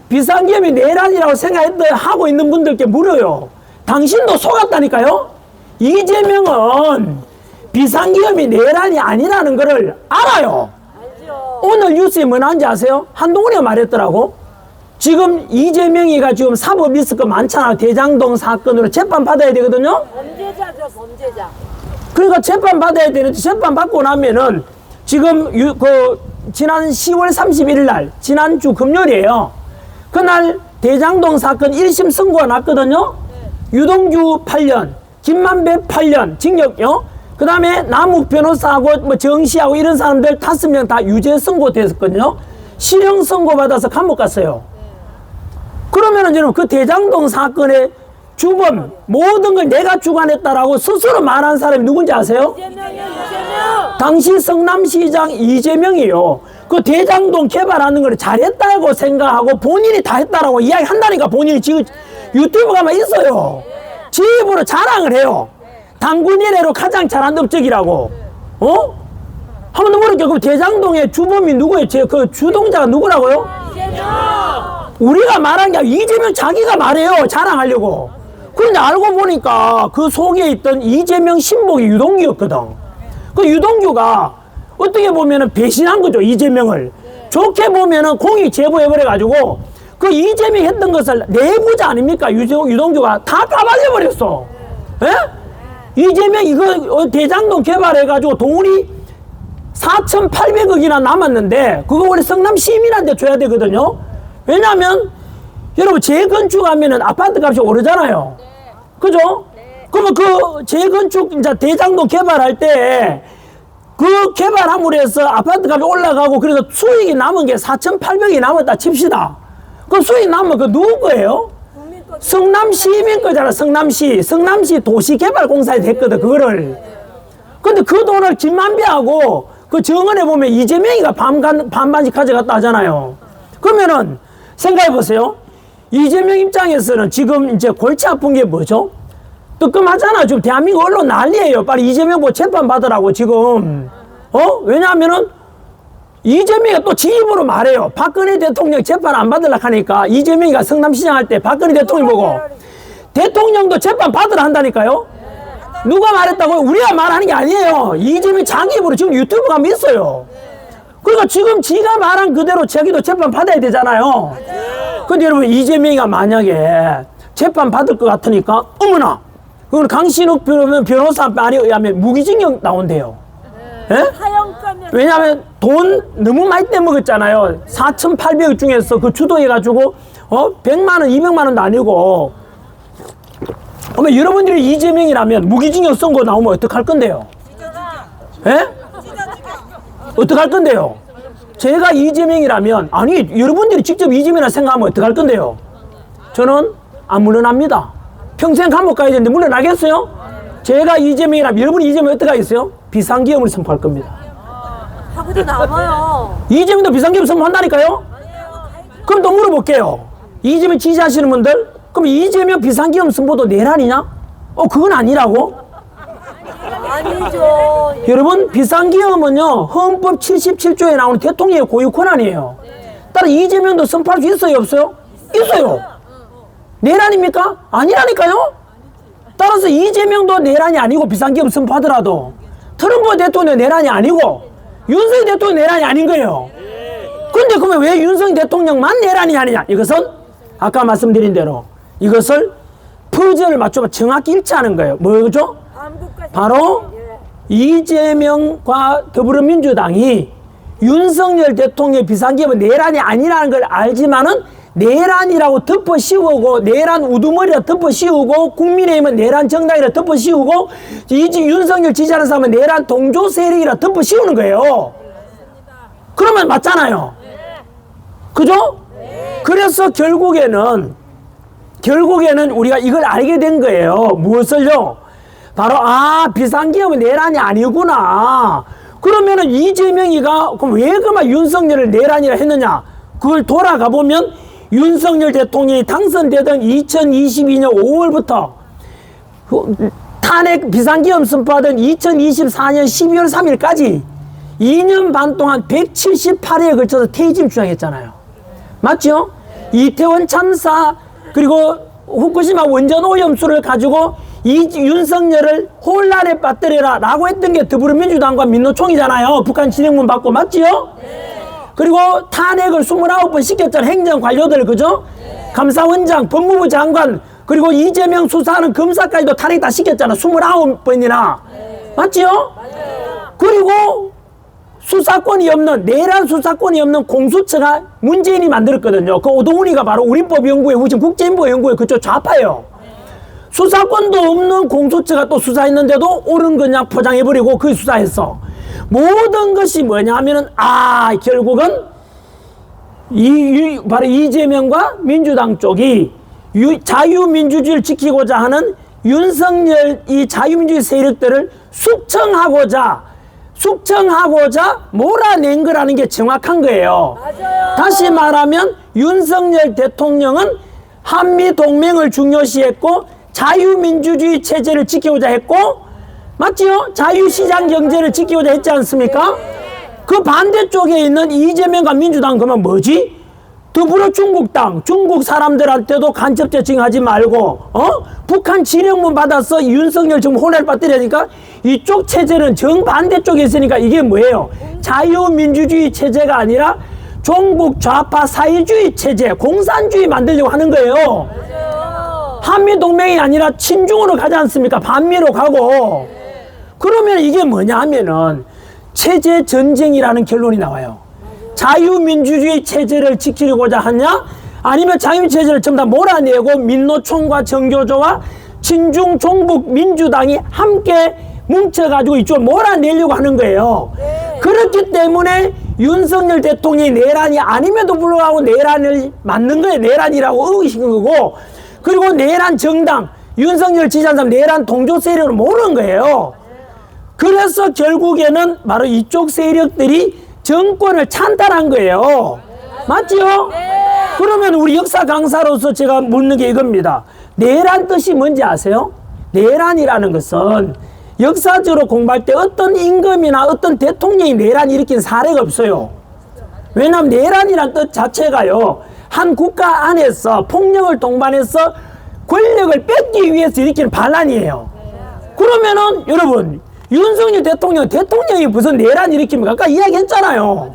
[SPEAKER 1] 비상계엄이 내란이라고 생각하고 있는 분들께 물어요. 당신도 속았다니까요. 이재명은 비상계엄이 내란이 아니라는 것을 알아요. 오늘 뉴스에 뭐 나온지 아세요? 한동훈이가 말했더라고. 지금 이재명이가 지금 사법 리스크 많잖아. 대장동 사건으로 재판 받아야 되거든요.
[SPEAKER 2] 범죄자죠, 범죄자.
[SPEAKER 1] 그러니까 재판 받아야 되는데 재판 받고 나면은 지금 지난 10월 31일 날 지난주 금요일이에요. 그날 대장동 사건 1심 선고가 났거든요. 유동주 8년, 김만배 8년 징역요. 그 다음에 남욱 변호사하고 뭐 정씨하고 이런 사람들 5명 다 유죄 선고 됐었거든요. 실형 선고 받아서 감옥 갔어요. 그러면은 여러분 그 대장동 사건의 주범 모든 걸 내가 주관했다라고 스스로 말한 사람이 누군지 아세요?
[SPEAKER 2] 이재명.
[SPEAKER 1] 당시 성남시장 이재명이요. 그 대장동 개발하는 걸 잘했다고 생각하고 본인이 다 했다라고 이야기한다니까. 본인이 지금 유튜브 가면 있어요. 지 입으로 자랑을 해요. 당군 이래로 가장 잘한 업적이라고. 한번 모르겠죠. 그럼 대장동의 주범이 누구예요? 그 주동자가 누구라고요?
[SPEAKER 2] 이재명.
[SPEAKER 1] 우리가 말한 게 아니라 이재명 자기가 말해요. 자랑하려고. 그런데 알고 보니까 그 속에 있던 이재명 신복이 유동규였거든. 그 유동규가 어떻게 보면은 배신한 거죠. 이재명을. 좋게 보면은 공익 제보해버려가지고 그 이재명이 했던 것을 내부자 아닙니까? 유동규가 다 까발려버렸어. 예? 이재명 이거 대장동 개발해가지고 돈이 4,800억이나 남았는데 그거 원래 성남 시민한테 줘야 되거든요. 왜냐하면 여러분 재건축하면은 아파트 값이 오르잖아요. 그죠? 그러면 그 재건축 이제 대장동 개발할 때 그 개발함으로 해서 아파트 값이 올라가고 그래서 수익이 남은 게 4,800억이 남았다 칩시다. 그 수익 남으면 그 누구 거예요? 성남 시민 거잖아. 성남시 도시개발공사에서 했거든 그거를. 근데 그 돈을 김만배하고 그 정원에 보면 이재명이가 반반씩 가져갔다 하잖아요. 그러면은 생각해 보세요. 이재명 입장에서는 지금 이제 골치 아픈 게 뭐죠? 뜨끔하잖아. 지금 대한민국 언론 난리예요. 빨리 이재명 뭐 재판 받으라고 지금. 왜냐하면은 이재명이 또 지 입으로 말해요. 박근혜 대통령 재판 안 받으려고 하니까 이재명이가 성남시장 할 때 박근혜 대통령 보고 대통령도 재판 받으라 한다니까요. 누가 말했다고요? 우리가 말하는 게 아니에요. 이재명 자기 입으로 지금 유튜브 가면 있어요. 그러니까 지금 지가 말한 그대로 자기도 재판 받아야 되잖아요. 근데 여러분 이재명이가 만약에 재판 받을 것 같으니까 어머나 그건 강신욱 변호사 말에 의하면 무기징역 나온대요. 예?
[SPEAKER 2] 하영감면
[SPEAKER 1] 왜냐하면 돈 너무 많이 떼먹었잖아요. 4,800억 중에서 그 주도해가지고 100만 원, 200만 원도 아니고. 그러면 여러분들이 이재명이라면 무기징역 선고 나오면 어떡할 건데요? 예? 어떡할 건데요? 제가 이재명이라면 아니 여러분들이 직접 이재명이라 생각하면 어떡할 건데요? 저는 안 물러납니다. 평생 감옥 가야 되는데 물러나겠어요? 제가 이재명이라면 여러분이 이재명 어떡하겠어요? 비상계엄을 선포할 겁니다.
[SPEAKER 2] 하고도 남아요.
[SPEAKER 1] 이재명도 비상계엄 선포한다니까요? 그럼 또 물어볼게요. 이재명 지지하시는 분들 그럼 이재명 비상계엄 선포도 내란이냐? 그건 아니라고?
[SPEAKER 2] 아니죠.
[SPEAKER 1] 여러분 비상계엄은요 헌법 77조에 나오는 대통령의 고유 권한이에요. 따라 이재명도 선포할 수 있어요 없어요? 있어요. 내란입니까? 아니라니까요. 따라서 이재명도 내란이 아니고 비상계엄 선포하더라도 트럼프 대통령 내란이 아니고 윤석열 대통령 내란이 아닌 거예요. 근데 그러면 왜 윤석열 대통령만 내란이 아니냐? 이것은 아까 말씀드린 대로 이것을 퍼즐을 맞춰서 정확히 일치하는 거예요. 뭐죠? 바로 이재명과 더불어민주당이 윤석열 대통령의 비상계엄은 내란이 아니라는 걸 알지만은 내란이라고 덮어 씌우고 내란 우두머리라 덮어 씌우고 국민의힘은 내란 정당이라 덮어 씌우고 윤석열 지지하는 사람은 내란 동조 세력이라 덮어 씌우는 거예요. 그러면 맞잖아요. 그죠? 그래서 결국에는 우리가 이걸 알게 된 거예요. 무엇을요? 바로 비상계엄은 내란이 아니구나. 그러면은 이재명이가 그럼 왜 그만 윤석열을 내란이라 했느냐? 그걸 돌아가 보면 윤석열 대통령이 당선되던 2022년 5월부터 탄핵 비상계엄 선포하던 2024년 12월 3일까지 2년 반 동안 178회에 걸쳐서 퇴진 주장했잖아요. 맞죠? 이태원 참사 그리고 후쿠시마 원전 오염수를 가지고 윤석열을 혼란에 빠뜨려라 라고 했던 게 더불어민주당과 민노총이잖아요. 북한 진영문 받고 맞지요? 그리고 탄핵을 29번 시켰잖아요. 행정 관료들 그죠? 감사원장, 법무부 장관 그리고 이재명 수사하는 검사까지도 탄핵 다 시켰잖아. 29번이나 맞지요? 그리고 수사권이 없는 내란 수사권이 없는 공수처가 문재인이 만들었거든요. 그 오동훈이가 바로 우리법연구회 우선 국제인보연구회 그쪽 좌파예요. 수사권도 없는 공수처가 또 수사했는데도 옳은 그냥 포장해버리고 그 수사했어. 모든 것이 뭐냐 하면은 결국은 바로 이재명과 민주당 쪽이 자유민주주의를 지키고자 하는 윤석열 이 자유민주주의 세력들을 숙청하고자 몰아낸 거라는 게 정확한 거예요.
[SPEAKER 2] 맞아요.
[SPEAKER 1] 다시 말하면 윤석열 대통령은 한미동맹을 중요시했고 자유민주주의 체제를 지키고자 했고, 맞지요? 자유시장 경제를 지키고자 했지 않습니까? 그 반대쪽에 있는 이재명과 민주당은 그러면 뭐지? 더불어 중국당, 중국 사람들한테도 간첩죄 징하지 말고, 북한 진영문 받아서 윤석열 정부 혼란을 빠뜨리니까 이쪽 체제는 정반대쪽에 있으니까 이게 뭐예요? 자유민주주의 체제가 아니라 종북 좌파 사회주의 체제, 공산주의 만들려고 하는 거예요. 한미동맹이 아니라 친중으로 가지 않습니까? 반미로 가고. 그러면 이게 뭐냐 하면은 체제 전쟁이라는 결론이 나와요. 자유민주주의 체제를 지키려고자 하냐? 아니면 자유민주주의 체제를 전부 다 몰아내고 민노총과 정교조와 친중 종북 민주당이 함께 뭉쳐가지고 이쪽을 몰아내려고 하는 거예요. 그렇기 때문에 윤석열 대통령이 내란이 아님에도 불구하고 내란을 맞는 거예요. 내란이라고 의식한 거고, 그리고 내란 정당, 윤석열 지지하는 사람 내란 동조 세력을 모르는 거예요. 그래서 결국에는 바로 이쪽 세력들이 정권을 찬탈한 거예요. 맞죠? 그러면 우리 역사 강사로서 제가 묻는 게 이겁니다. 내란 뜻이 뭔지 아세요? 내란이라는 것은 역사적으로 공부할 때 어떤 임금이나 어떤 대통령이 내란 일으킨 사례가 없어요. 왜냐하면 내란이라는 뜻 자체가요, 한 국가 안에서 폭력을 동반해서 권력을 뺏기 위해서 일으키는 반란이에요. 그러면은 여러분, 윤석열 대통령이 무슨 내란 일으킵니까? 아까 이야기했잖아요.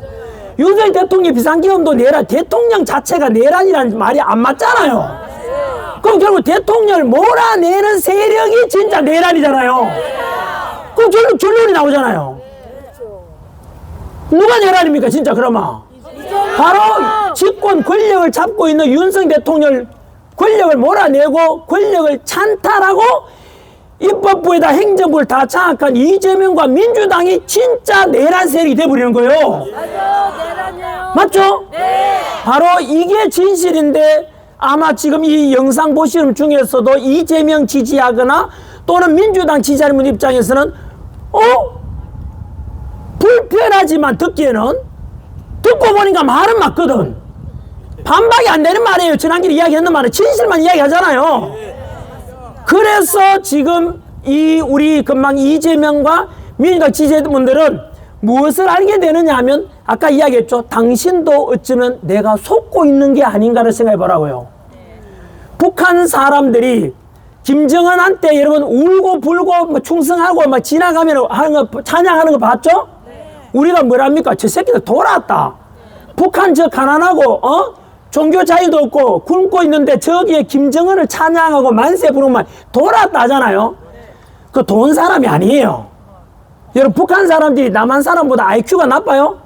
[SPEAKER 1] 윤석열 대통령 비상계엄도 내란, 대통령 자체가 내란이라는 말이 안 맞잖아요. 그럼 결국 대통령을 몰아내는 세력이 진짜 내란이잖아요. 그럼 결론이 나오잖아요. 누가 내란입니까 진짜 그러면? 바로 집권 권력을 잡고 있는 윤석열 대통령 권력을 몰아내고 권력을 찬탈하고 입법부에다 행정부를 다 장악한 이재명과 민주당이 진짜 내란 세력이 돼버리는 거예요.
[SPEAKER 2] 맞아요. 내란이에요.
[SPEAKER 1] 맞죠?
[SPEAKER 2] 네.
[SPEAKER 1] 바로 이게 진실인데, 아마 지금 이 영상 보시는 분 중에서도 이재명 지지하거나 또는 민주당 지지하는 분 입장에서는 불편하지만 듣기에는, 듣고 보니까 말은 맞거든. 반박이 안 되는 말이에요. 지난길에 이야기했는 말은 진실만 이야기하잖아요. 그래서 지금 우리 금방 이재명과 민주당 지지자분들은 무엇을 알게 되느냐 하면, 아까 이야기했죠. 당신도 어쩌면 내가 속고 있는 게 아닌가를 생각해 보라고요. 북한 사람들이 김정은한테 여러분 울고 불고 뭐 충성하고 막 지나가면 하는 거, 찬양하는 거 봤죠? 우리가 뭐랍니까? 저 새끼들 돌아왔다. 북한 저 가난하고 종교 자유도 없고 굶고 있는데 저기에 김정은을 찬양하고 만세 부르면 돌아왔다 하잖아요. 그 돈 사람이 아니에요. 여러분, 북한 사람들이 남한 사람보다 IQ가 나빠요?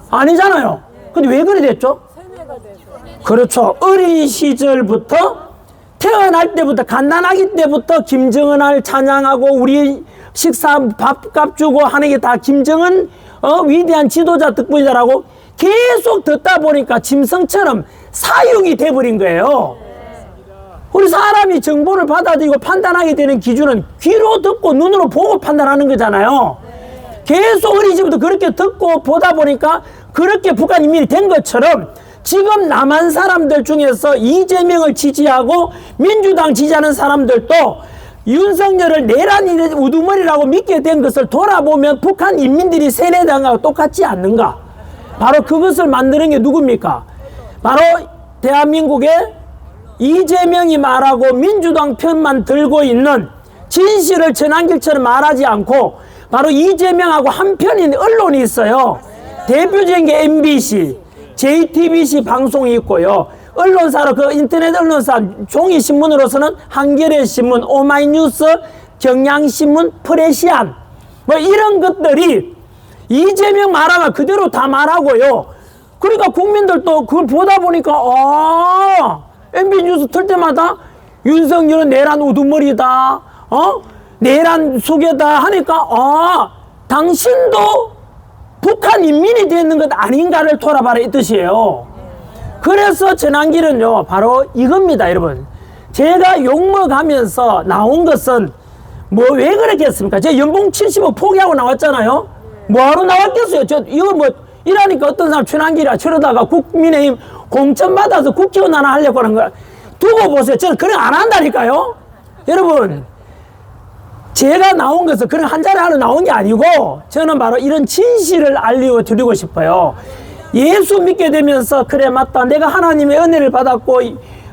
[SPEAKER 1] 아니잖아요. 근데 왜 그래 됐죠? 그렇죠. 어린 시절부터, 태어날 때부터, 갓난아기 때부터 김정은을 찬양하고 우리 식사 밥값 주고 하는 게 다 김정은 위대한 지도자 덕분이다라고 계속 듣다 보니까 짐승처럼 사육이 돼버린 거예요. 우리 사람이 정보를 받아들이고 판단하게 되는 기준은 귀로 듣고 눈으로 보고 판단하는 거잖아요. 계속 어린 시절부터 그렇게 듣고 보다 보니까 그렇게 북한 인민이 된 것처럼, 지금 남한 사람들 중에서 이재명을 지지하고 민주당 지지하는 사람들도 윤석열을 내란 우두머리라고 믿게 된 것을 돌아보면 북한 인민들이 세뇌당하고 똑같지 않는가? 바로 그것을 만드는 게 누굽니까? 바로 대한민국의 이재명이 말하고 민주당 편만 들고 있는, 진실을 전환길처럼 말하지 않고 바로 이재명하고 한편인 언론이 있어요. 대표적인 게 MBC, JTBC 방송이 있고요. 언론사로, 그 인터넷 언론사 종이 신문으로서는 한겨레 신문, 오마이뉴스, 경향신문, 프레시안, 뭐 이런 것들이 이재명 말하면 그대로 다 말하고요. 그러니까 국민들도 그걸 보다 보니까 MB 뉴스 틀 때마다 윤석열은 내란 우두머리다, 내란 속에다 하니까 당신도 북한 인민이 되는 것 아닌가를 돌아봐라 이 뜻이에요. 그래서 전환길은요 바로 이겁니다. 여러분, 제가 욕먹하면서 나온 것은 뭐 왜 그랬겠습니까? 제가 연봉 70억 포기하고 나왔잖아요. 뭐하러 나왔겠어요? 이거 뭐 이러니까 어떤 사람 전환길이라 저러다가 국민의힘 공천 받아서 국회의원 하나 하려고 하는 거야. 두고 보세요. 저는 그런 안 한다니까요. 여러분, 제가 나온 것은 그런 한 자리 하러 나온 게 아니고 저는 바로 이런 진실을 알려드리고 싶어요. 예수 믿게 되면서 그래 맞다, 내가 하나님의 은혜를 받았고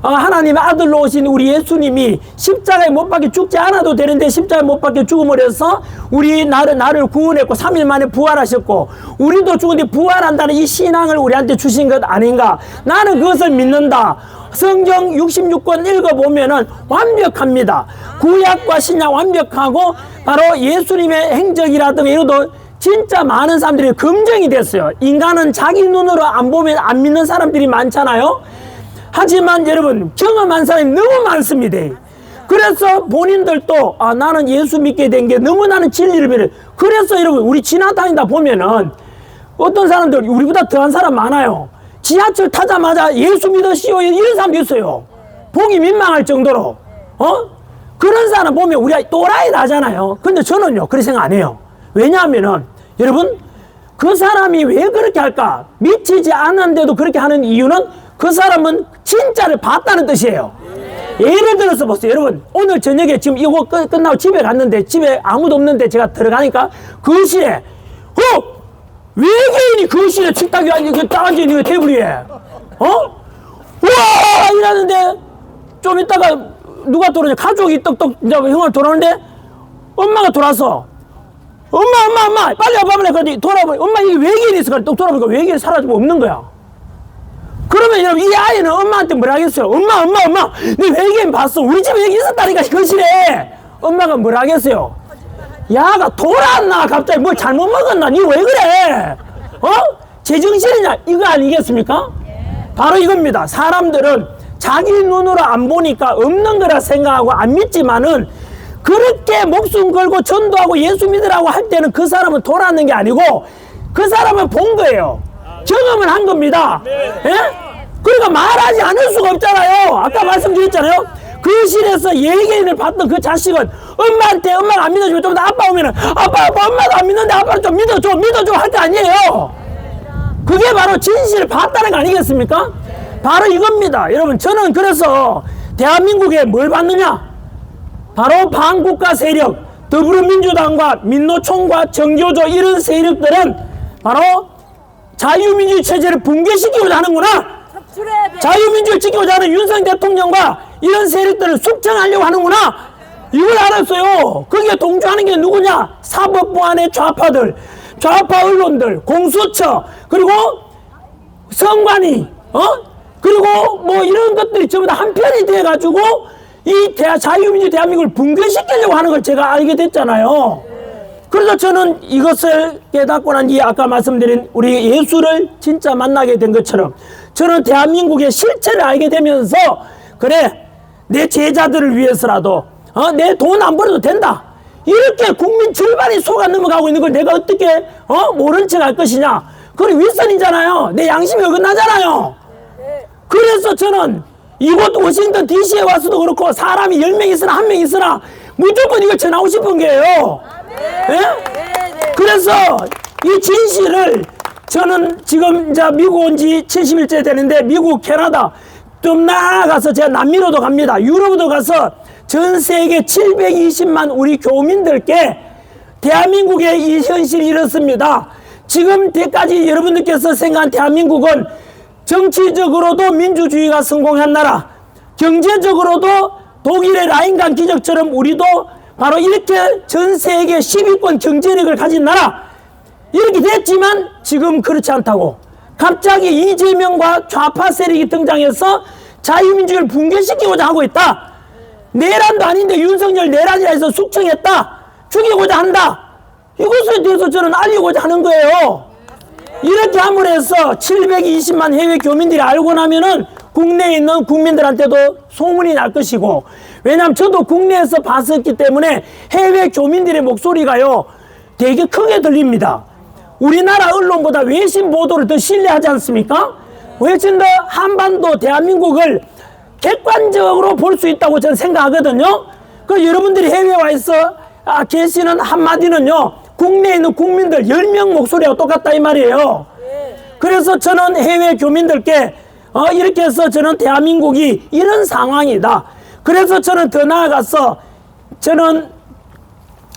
[SPEAKER 1] 하나님의 아들로 오신 우리 예수님이 십자가에 못 박혀 죽지 않아도 되는데 십자가에 못 박혀 죽음으로써 나를 구원했고 3일 만에 부활하셨고 우리도 죽은데 부활한다는 이 신앙을 우리한테 주신 것 아닌가. 나는 그것을 믿는다. 성경 66권 읽어보면은 완벽합니다. 구약과 신약 완벽하고 바로 예수님의 행적이라든가 이것도 진짜 많은 사람들이 검증이 됐어요. 인간은 자기 눈으로 안 보면 안 믿는 사람들이 많잖아요. 하지만 여러분, 경험한 사람이 너무 많습니다. 그래서 본인들도 나는 예수 믿게 된 게 너무 나는 진리를 믿어요. 그래서 여러분, 우리 지나다니다 보면은 어떤 사람들 우리보다 더한 사람 많아요. 지하철 타자마자 예수 믿으시오 이런 사람도 있어요. 보기 민망할 정도로. 그런 사람 보면 우리가 또라이 나잖아요. 근데 저는요 그렇게 생각 안 해요. 왜냐하면은 여러분, 그 사람이 왜 그렇게 할까? 미치지 않았는데도 그렇게 하는 이유는 그 사람은 진짜를 봤다는 뜻이에요. 예를 들어서 보세요. 여러분, 오늘 저녁에 지금 이거 끝나고 집에 갔는데 집에 아무도 없는데 제가 들어가니까 거실에 외계인이 거실에 식탁 위에 앉아 있는 거 테이블 위에 우와 이러는데 좀 있다가 누가 돌아오냐, 가족이 떡떡 이제 형을 돌아오는데 엄마가 돌아서 엄마 빨리 와봐. 그랬더니 돌아보니 엄마 이게 외계인이 있어. 또 돌아보니까 외계인이 사라지고 없는 거야. 그러면 여러분, 이 아이는 엄마한테 뭐라 하겠어요? 엄마 네 외계인 봤어. 우리 집에 여기 있었다니까 거실에. 엄마가 뭐라 하겠어요? 야가 돌아왔나 갑자기 뭘 잘못 먹었나? 니 왜 그래? 제정신이냐? 이거 아니겠습니까? 바로 이겁니다. 사람들은 자기 눈으로 안 보니까 없는 거라 생각하고 안 믿지만은 그렇게 목숨 걸고 전도하고 예수 믿으라고 할 때는 그 사람은 돌아왔는 게 아니고 그 사람은 본 거예요. 경험을 한 겁니다. 예? 그러니까 말하지 않을 수가 없잖아요. 아까 말씀드렸잖아요. 거실에서 예개인을 봤던 그 자식은 엄마가 안 믿어주면 좀 더 아빠 오면은 아빠 엄마도 안 믿는데 아빠는 좀 믿어줘 할 거 아니에요. 그게 바로 진실을 봤다는 거 아니겠습니까? 바로 이겁니다. 여러분, 저는 그래서 대한민국에 뭘 봤느냐? 바로 반국가 세력, 더불어민주당과 민노총과 정교조 이런 세력들은 바로 자유민주주의 체제를 붕괴시키고자 하는구나. 자유민주를 지키고자 하는 윤석열 대통령과 이런 세력들을 숙청하려고 하는구나. 이걸 알았어요. 거기에 동조하는 게 누구냐? 사법부 안의 좌파들, 좌파 언론들, 공수처, 그리고 선관위, 그리고 뭐 이런 것들이 전부 다 한편이 돼가지고 이 자유민주 대한민국을 붕괴시키려고 하는 걸 제가 알게 됐잖아요. 그래서 저는 이것을 깨닫고 난 뒤에 아까 말씀드린 우리 예수를 진짜 만나게 된 것처럼 저는 대한민국의 실체를 알게 되면서 그래, 내 제자들을 위해서라도 내 돈 안 벌어도 된다. 이렇게 국민 절반이 속아 넘어가고 있는 걸 내가 어떻게 모른 척 할 것이냐. 그건 윗선이잖아요. 내 양심이 어긋나잖아요. 그래서 저는 이곳 워싱턴 DC에 와서도 그렇고 사람이 10명 있으나 1명 있으나 무조건 이걸 전하고 싶은 거예요. 예? 그래서 이 진실을 저는 지금 이제 미국 온 지 70일째 되는데 미국, 캐나다 좀 나아가서 제가 남미로도 갑니다. 유럽도 가서 전 세계 720만 우리 교민들께 대한민국의 이 현실이 이렇습니다. 지금까지 여러분들께서 생각한 대한민국은 정치적으로도 민주주의가 성공한 나라, 경제적으로도 독일의 라인강 기적처럼 우리도 바로 이렇게 전 세계 10위권 경제력을 가진 나라, 이렇게 됐지만 지금 그렇지 않다고 갑자기 이재명과 좌파 세력이 등장해서 자유민주주의를 붕괴시키고자 하고 있다. 내란도 아닌데 윤석열 내란이라 해서 숙청했다. 죽이고자 한다. 이것에 대해서 저는 알리고자 하는 거예요. 이렇게 함으로 해서 720만 해외 교민들이 알고 나면은 국내에 있는 국민들한테도 소문이 날 것이고, 왜냐하면 저도 국내에서 봤었기 때문에 해외 교민들의 목소리가요 되게 크게 들립니다. 우리나라 언론보다 외신 보도를 더 신뢰하지 않습니까? 훨씬 더 한반도 대한민국을 객관적으로 볼 수 있다고 저는 생각하거든요. 그 여러분들이 해외에 와 있어 계시는 한마디는요, 국내에 있는 국민들 10명 목소리하고 똑같다 이 말이에요. 그래서 저는 해외 교민들께 이렇게 해서 저는 대한민국이 이런 상황이다. 그래서 저는 더 나아가서 저는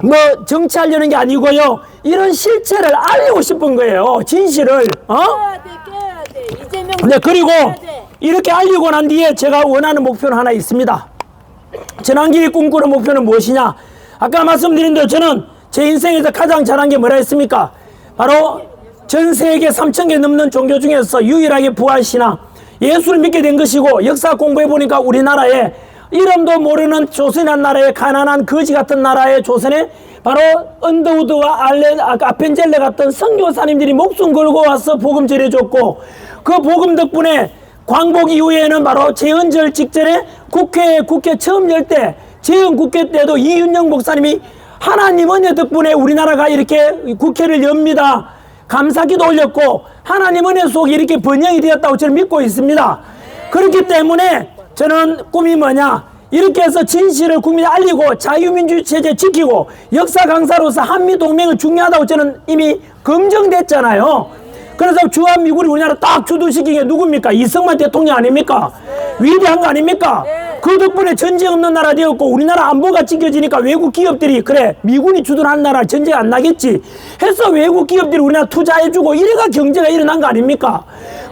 [SPEAKER 1] 뭐 정치하려는 게 아니고요, 이런 실체를 알리고 싶은 거예요. 진실을.
[SPEAKER 2] 깨야 돼. 이재명
[SPEAKER 1] 네, 그리고
[SPEAKER 2] 깨야 돼.
[SPEAKER 1] 이렇게 알리고 난 뒤에 제가 원하는 목표는 하나 있습니다. 전환길이 꿈꾸는 목표는 무엇이냐? 아까 말씀드린 대로 저는 제 인생에서 가장 잘한 게 뭐라 했습니까? 바로 전 세계 3,000개 넘는 종교 중에서 유일하게 부활신앙, 예수를 믿게 된 것이고, 역사 공부해 보니까 우리나라에 이름도 모르는 조선이라는 나라의 가난한 거지 같은 나라의 조선에 바로 언더우드와 아펜젤레 같은 선교사님들이 목숨 걸고 와서 복음 전해줬고, 그 복음 덕분에 광복 이후에는 바로 재헌절 직전에 국회 처음 열 때, 재헌 국회 때도 이윤영 목사님이 하나님 은혜 덕분에 우리나라가 이렇게 국회를 엽니다. 감사기도 올렸고 하나님 은혜 속에 이렇게 번영이 되었다고 저는 믿고 있습니다. 그렇기 때문에 저는 꿈이 뭐냐? 이렇게 해서 진실을 국민에 알리고 자유민주주의 체제 지키고 역사 강사로서 한미동맹은 중요하다고 저는 이미 검증됐잖아요. 그래서 주한미군이 우리나라 딱 주도시킨 게 누굽니까? 이승만 대통령 아닙니까? 위대한 거 아닙니까? 그 덕분에 전쟁 없는 나라 되었고 우리나라 안보가 지켜지니까 외국 기업들이 그래 미군이 주둔한 나라 전쟁 안 나겠지 해서 외국 기업들이 우리나라 투자해주고 이래가 경제가 일어난 거 아닙니까?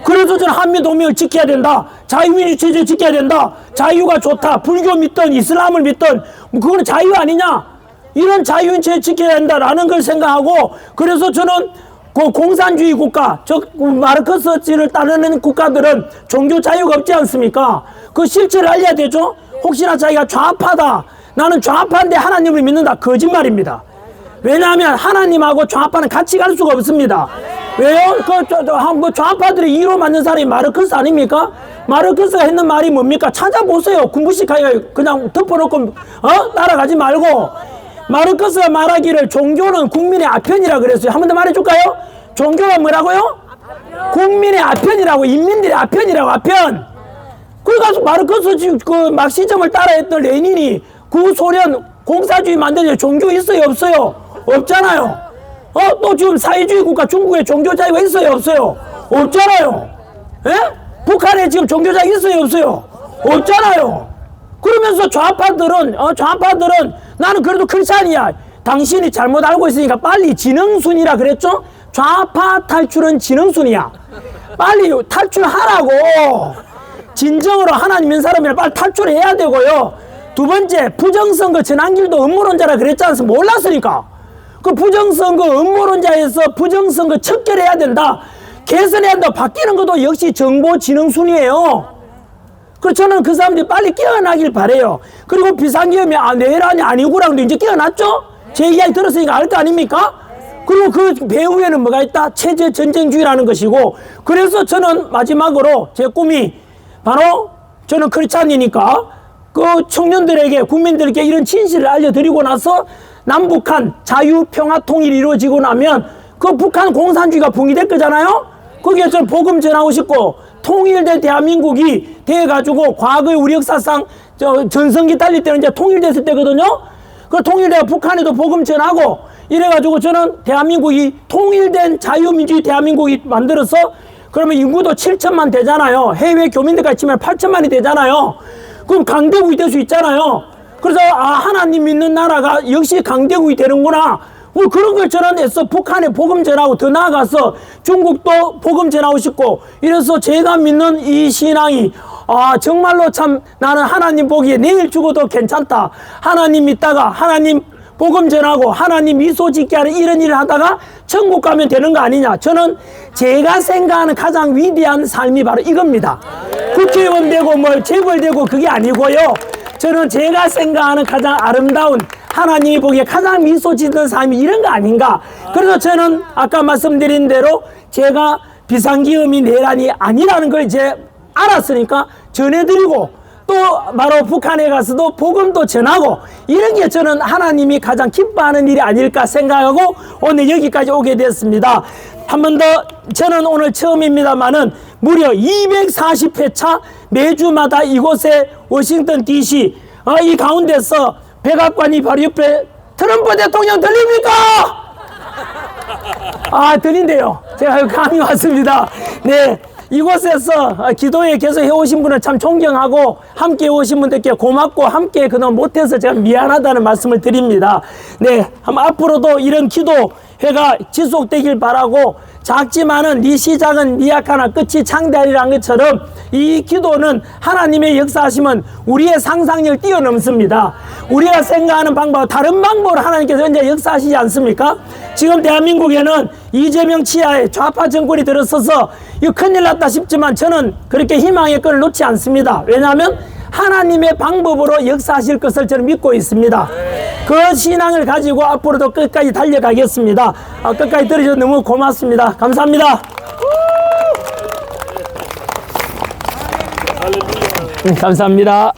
[SPEAKER 1] 그래서 저는 한미동맹을 지켜야 된다. 자유민주 체제 지켜야 된다. 자유가 좋다. 불교 믿든 이슬람을 믿든 그거는 자유 아니냐? 이런 자유인체 지켜야 한다라는 걸 생각하고, 그래서 저는 그 공산주의 국가, 즉 마르크스를 따르는 국가들은 종교 자유가 없지 않습니까? 그 실체를 알려야 되죠. 혹시나 자기가 좌파다, 나는 좌파인데 하나님을 믿는다, 거짓말입니다. 왜냐하면 하나님하고 좌파는 같이 갈 수가 없습니다. 왜요? 뭐 좌파들이 이로 맞는 사람이 마르크스 아닙니까? 마르크스가 했는 말이 뭡니까? 찾아보세요. 공부식하게 그냥 덮어놓고 따라가지 말고. 마르크스가 말하기를 종교는 국민의 아편이라 그랬어요. 한 번 더 말해줄까요? 종교가 뭐라고요? 국민의 아편이라고, 인민들의 아편이라고, 아편. 그래서 마르크스 그 막시즘을 따라했던 레닌이 구소련 공사주의 만들자 종교 있어요, 없어요? 없잖아요. 또 지금 사회주의 국가 중국에 종교 자유가 있어요, 없어요? 없잖아요. 예? 북한에 지금 종교 자유 있어요, 없어요? 없잖아요. 그러면서 좌파들은 나는 그래도 크리스찬이야. 당신이 잘못 알고 있으니까 빨리 지능순이라 그랬죠? 좌파 탈출은 지능순이야. 빨리 탈출하라고. 진정으로 하나님 믿는 사람이라 빨리 탈출해야 되고요. 두 번째, 부정선거 전환길도 음모론자라 그랬지 않습니까? 몰랐으니까. 그 부정선거 음모론자에서 부정선거 척결해야 된다. 개선해야 된다. 바뀌는 것도 역시 정보지능순이에요. 그래서 저는 그 사람들이 빨리 깨어나길 바래요. 그리고 비상계엄이 내란이 아니구라는데 이제 깨어났죠? 제 이야기 들었으니까 알 거 아닙니까? 그리고 그 배후에는 뭐가 있다? 체제 전쟁주의라는 것이고, 그래서 저는 마지막으로 제 꿈이 바로 저는 크리스찬이니까 그 청년들에게, 국민들에게 이런 진실을 알려드리고 나서 남북한 자유, 평화, 통일이 이루어지고 나면 그 북한 공산주의가 붕괴될 거잖아요? 거기에 저는 복음 전하고 싶고, 통일된 대한민국이 돼가지고 과거의 우리 역사상 전성기 달릴 때는 이제 통일됐을 때거든요. 그 통일돼가 북한에도 복음 전하고 이래가지고 저는 대한민국이 통일된 자유민주주의 대한민국이 만들어서 그러면 인구도 7천만 되잖아요. 해외 교민들까지 치면 8천만이 되잖아요. 그럼 강대국이 될 수 있잖아요. 그래서 하나님 믿는 나라가 역시 강대국이 되는구나. 뭐 그런 걸 전환해서 북한에 복음 전하고 더 나아가서 중국도 복음 전하고 싶고, 이래서 제가 믿는 이 신앙이 정말로 참 나는 하나님 보기에 내일 죽어도 괜찮다. 하나님 믿다가 하나님 복음 전하고 하나님 미소 짓게 하는 이런 일을 하다가 천국 가면 되는 거 아니냐. 저는 제가 생각하는 가장 위대한 삶이 바로 이겁니다. 국회의원 되고 뭐 재벌 되고 그게 아니고요. 저는 제가 생각하는 가장 아름다운, 하나님이 보기에 가장 미소 짓는 삶이 이런 거 아닌가. 그래서 저는 아까 말씀드린 대로 제가 비상계엄이 내란이 아니라는 걸 이제 알았으니까 전해드리고, 또 바로 북한에 가서도 복음도 전하고 이런 게 저는 하나님이 가장 기뻐하는 일이 아닐까 생각하고 오늘 여기까지 오게 됐습니다. 한 번 더 저는 오늘 처음입니다만은 무려 240회차 매주마다 이곳에 워싱턴 DC 이 가운데서 백악관이 바로 옆에 트럼프 대통령 들립니까? 들린대요. 제가 감이 왔습니다. 네. 이곳에서 기도에 계속 해오신 분을 참 존경하고 함께 오신 분들께 고맙고 함께 그동안 못해서 제가 미안하다는 말씀을 드립니다. 네, 앞으로도 이런 기도회가 지속되길 바라고 작지만은 네 시작은 미약하나 끝이 창대하리라는 것처럼 이 기도는 하나님의 역사하심은 우리의 상상력을 뛰어넘습니다. 우리가 생각하는 방법 다른 방법으로 하나님께서 현재 역사하시지 않습니까? 지금 대한민국에는 이재명 치하에 좌파 정권이 들어서서 이거 큰일 났다 싶지만 저는 그렇게 희망의 끈을 놓지 않습니다. 왜냐하면 하나님의 방법으로 역사하실 것을 저는 믿고 있습니다. 그 신앙을 가지고 앞으로도 끝까지 달려가겠습니다. 끝까지 들어주셔서 너무 고맙습니다. 감사합니다. 감사합니다.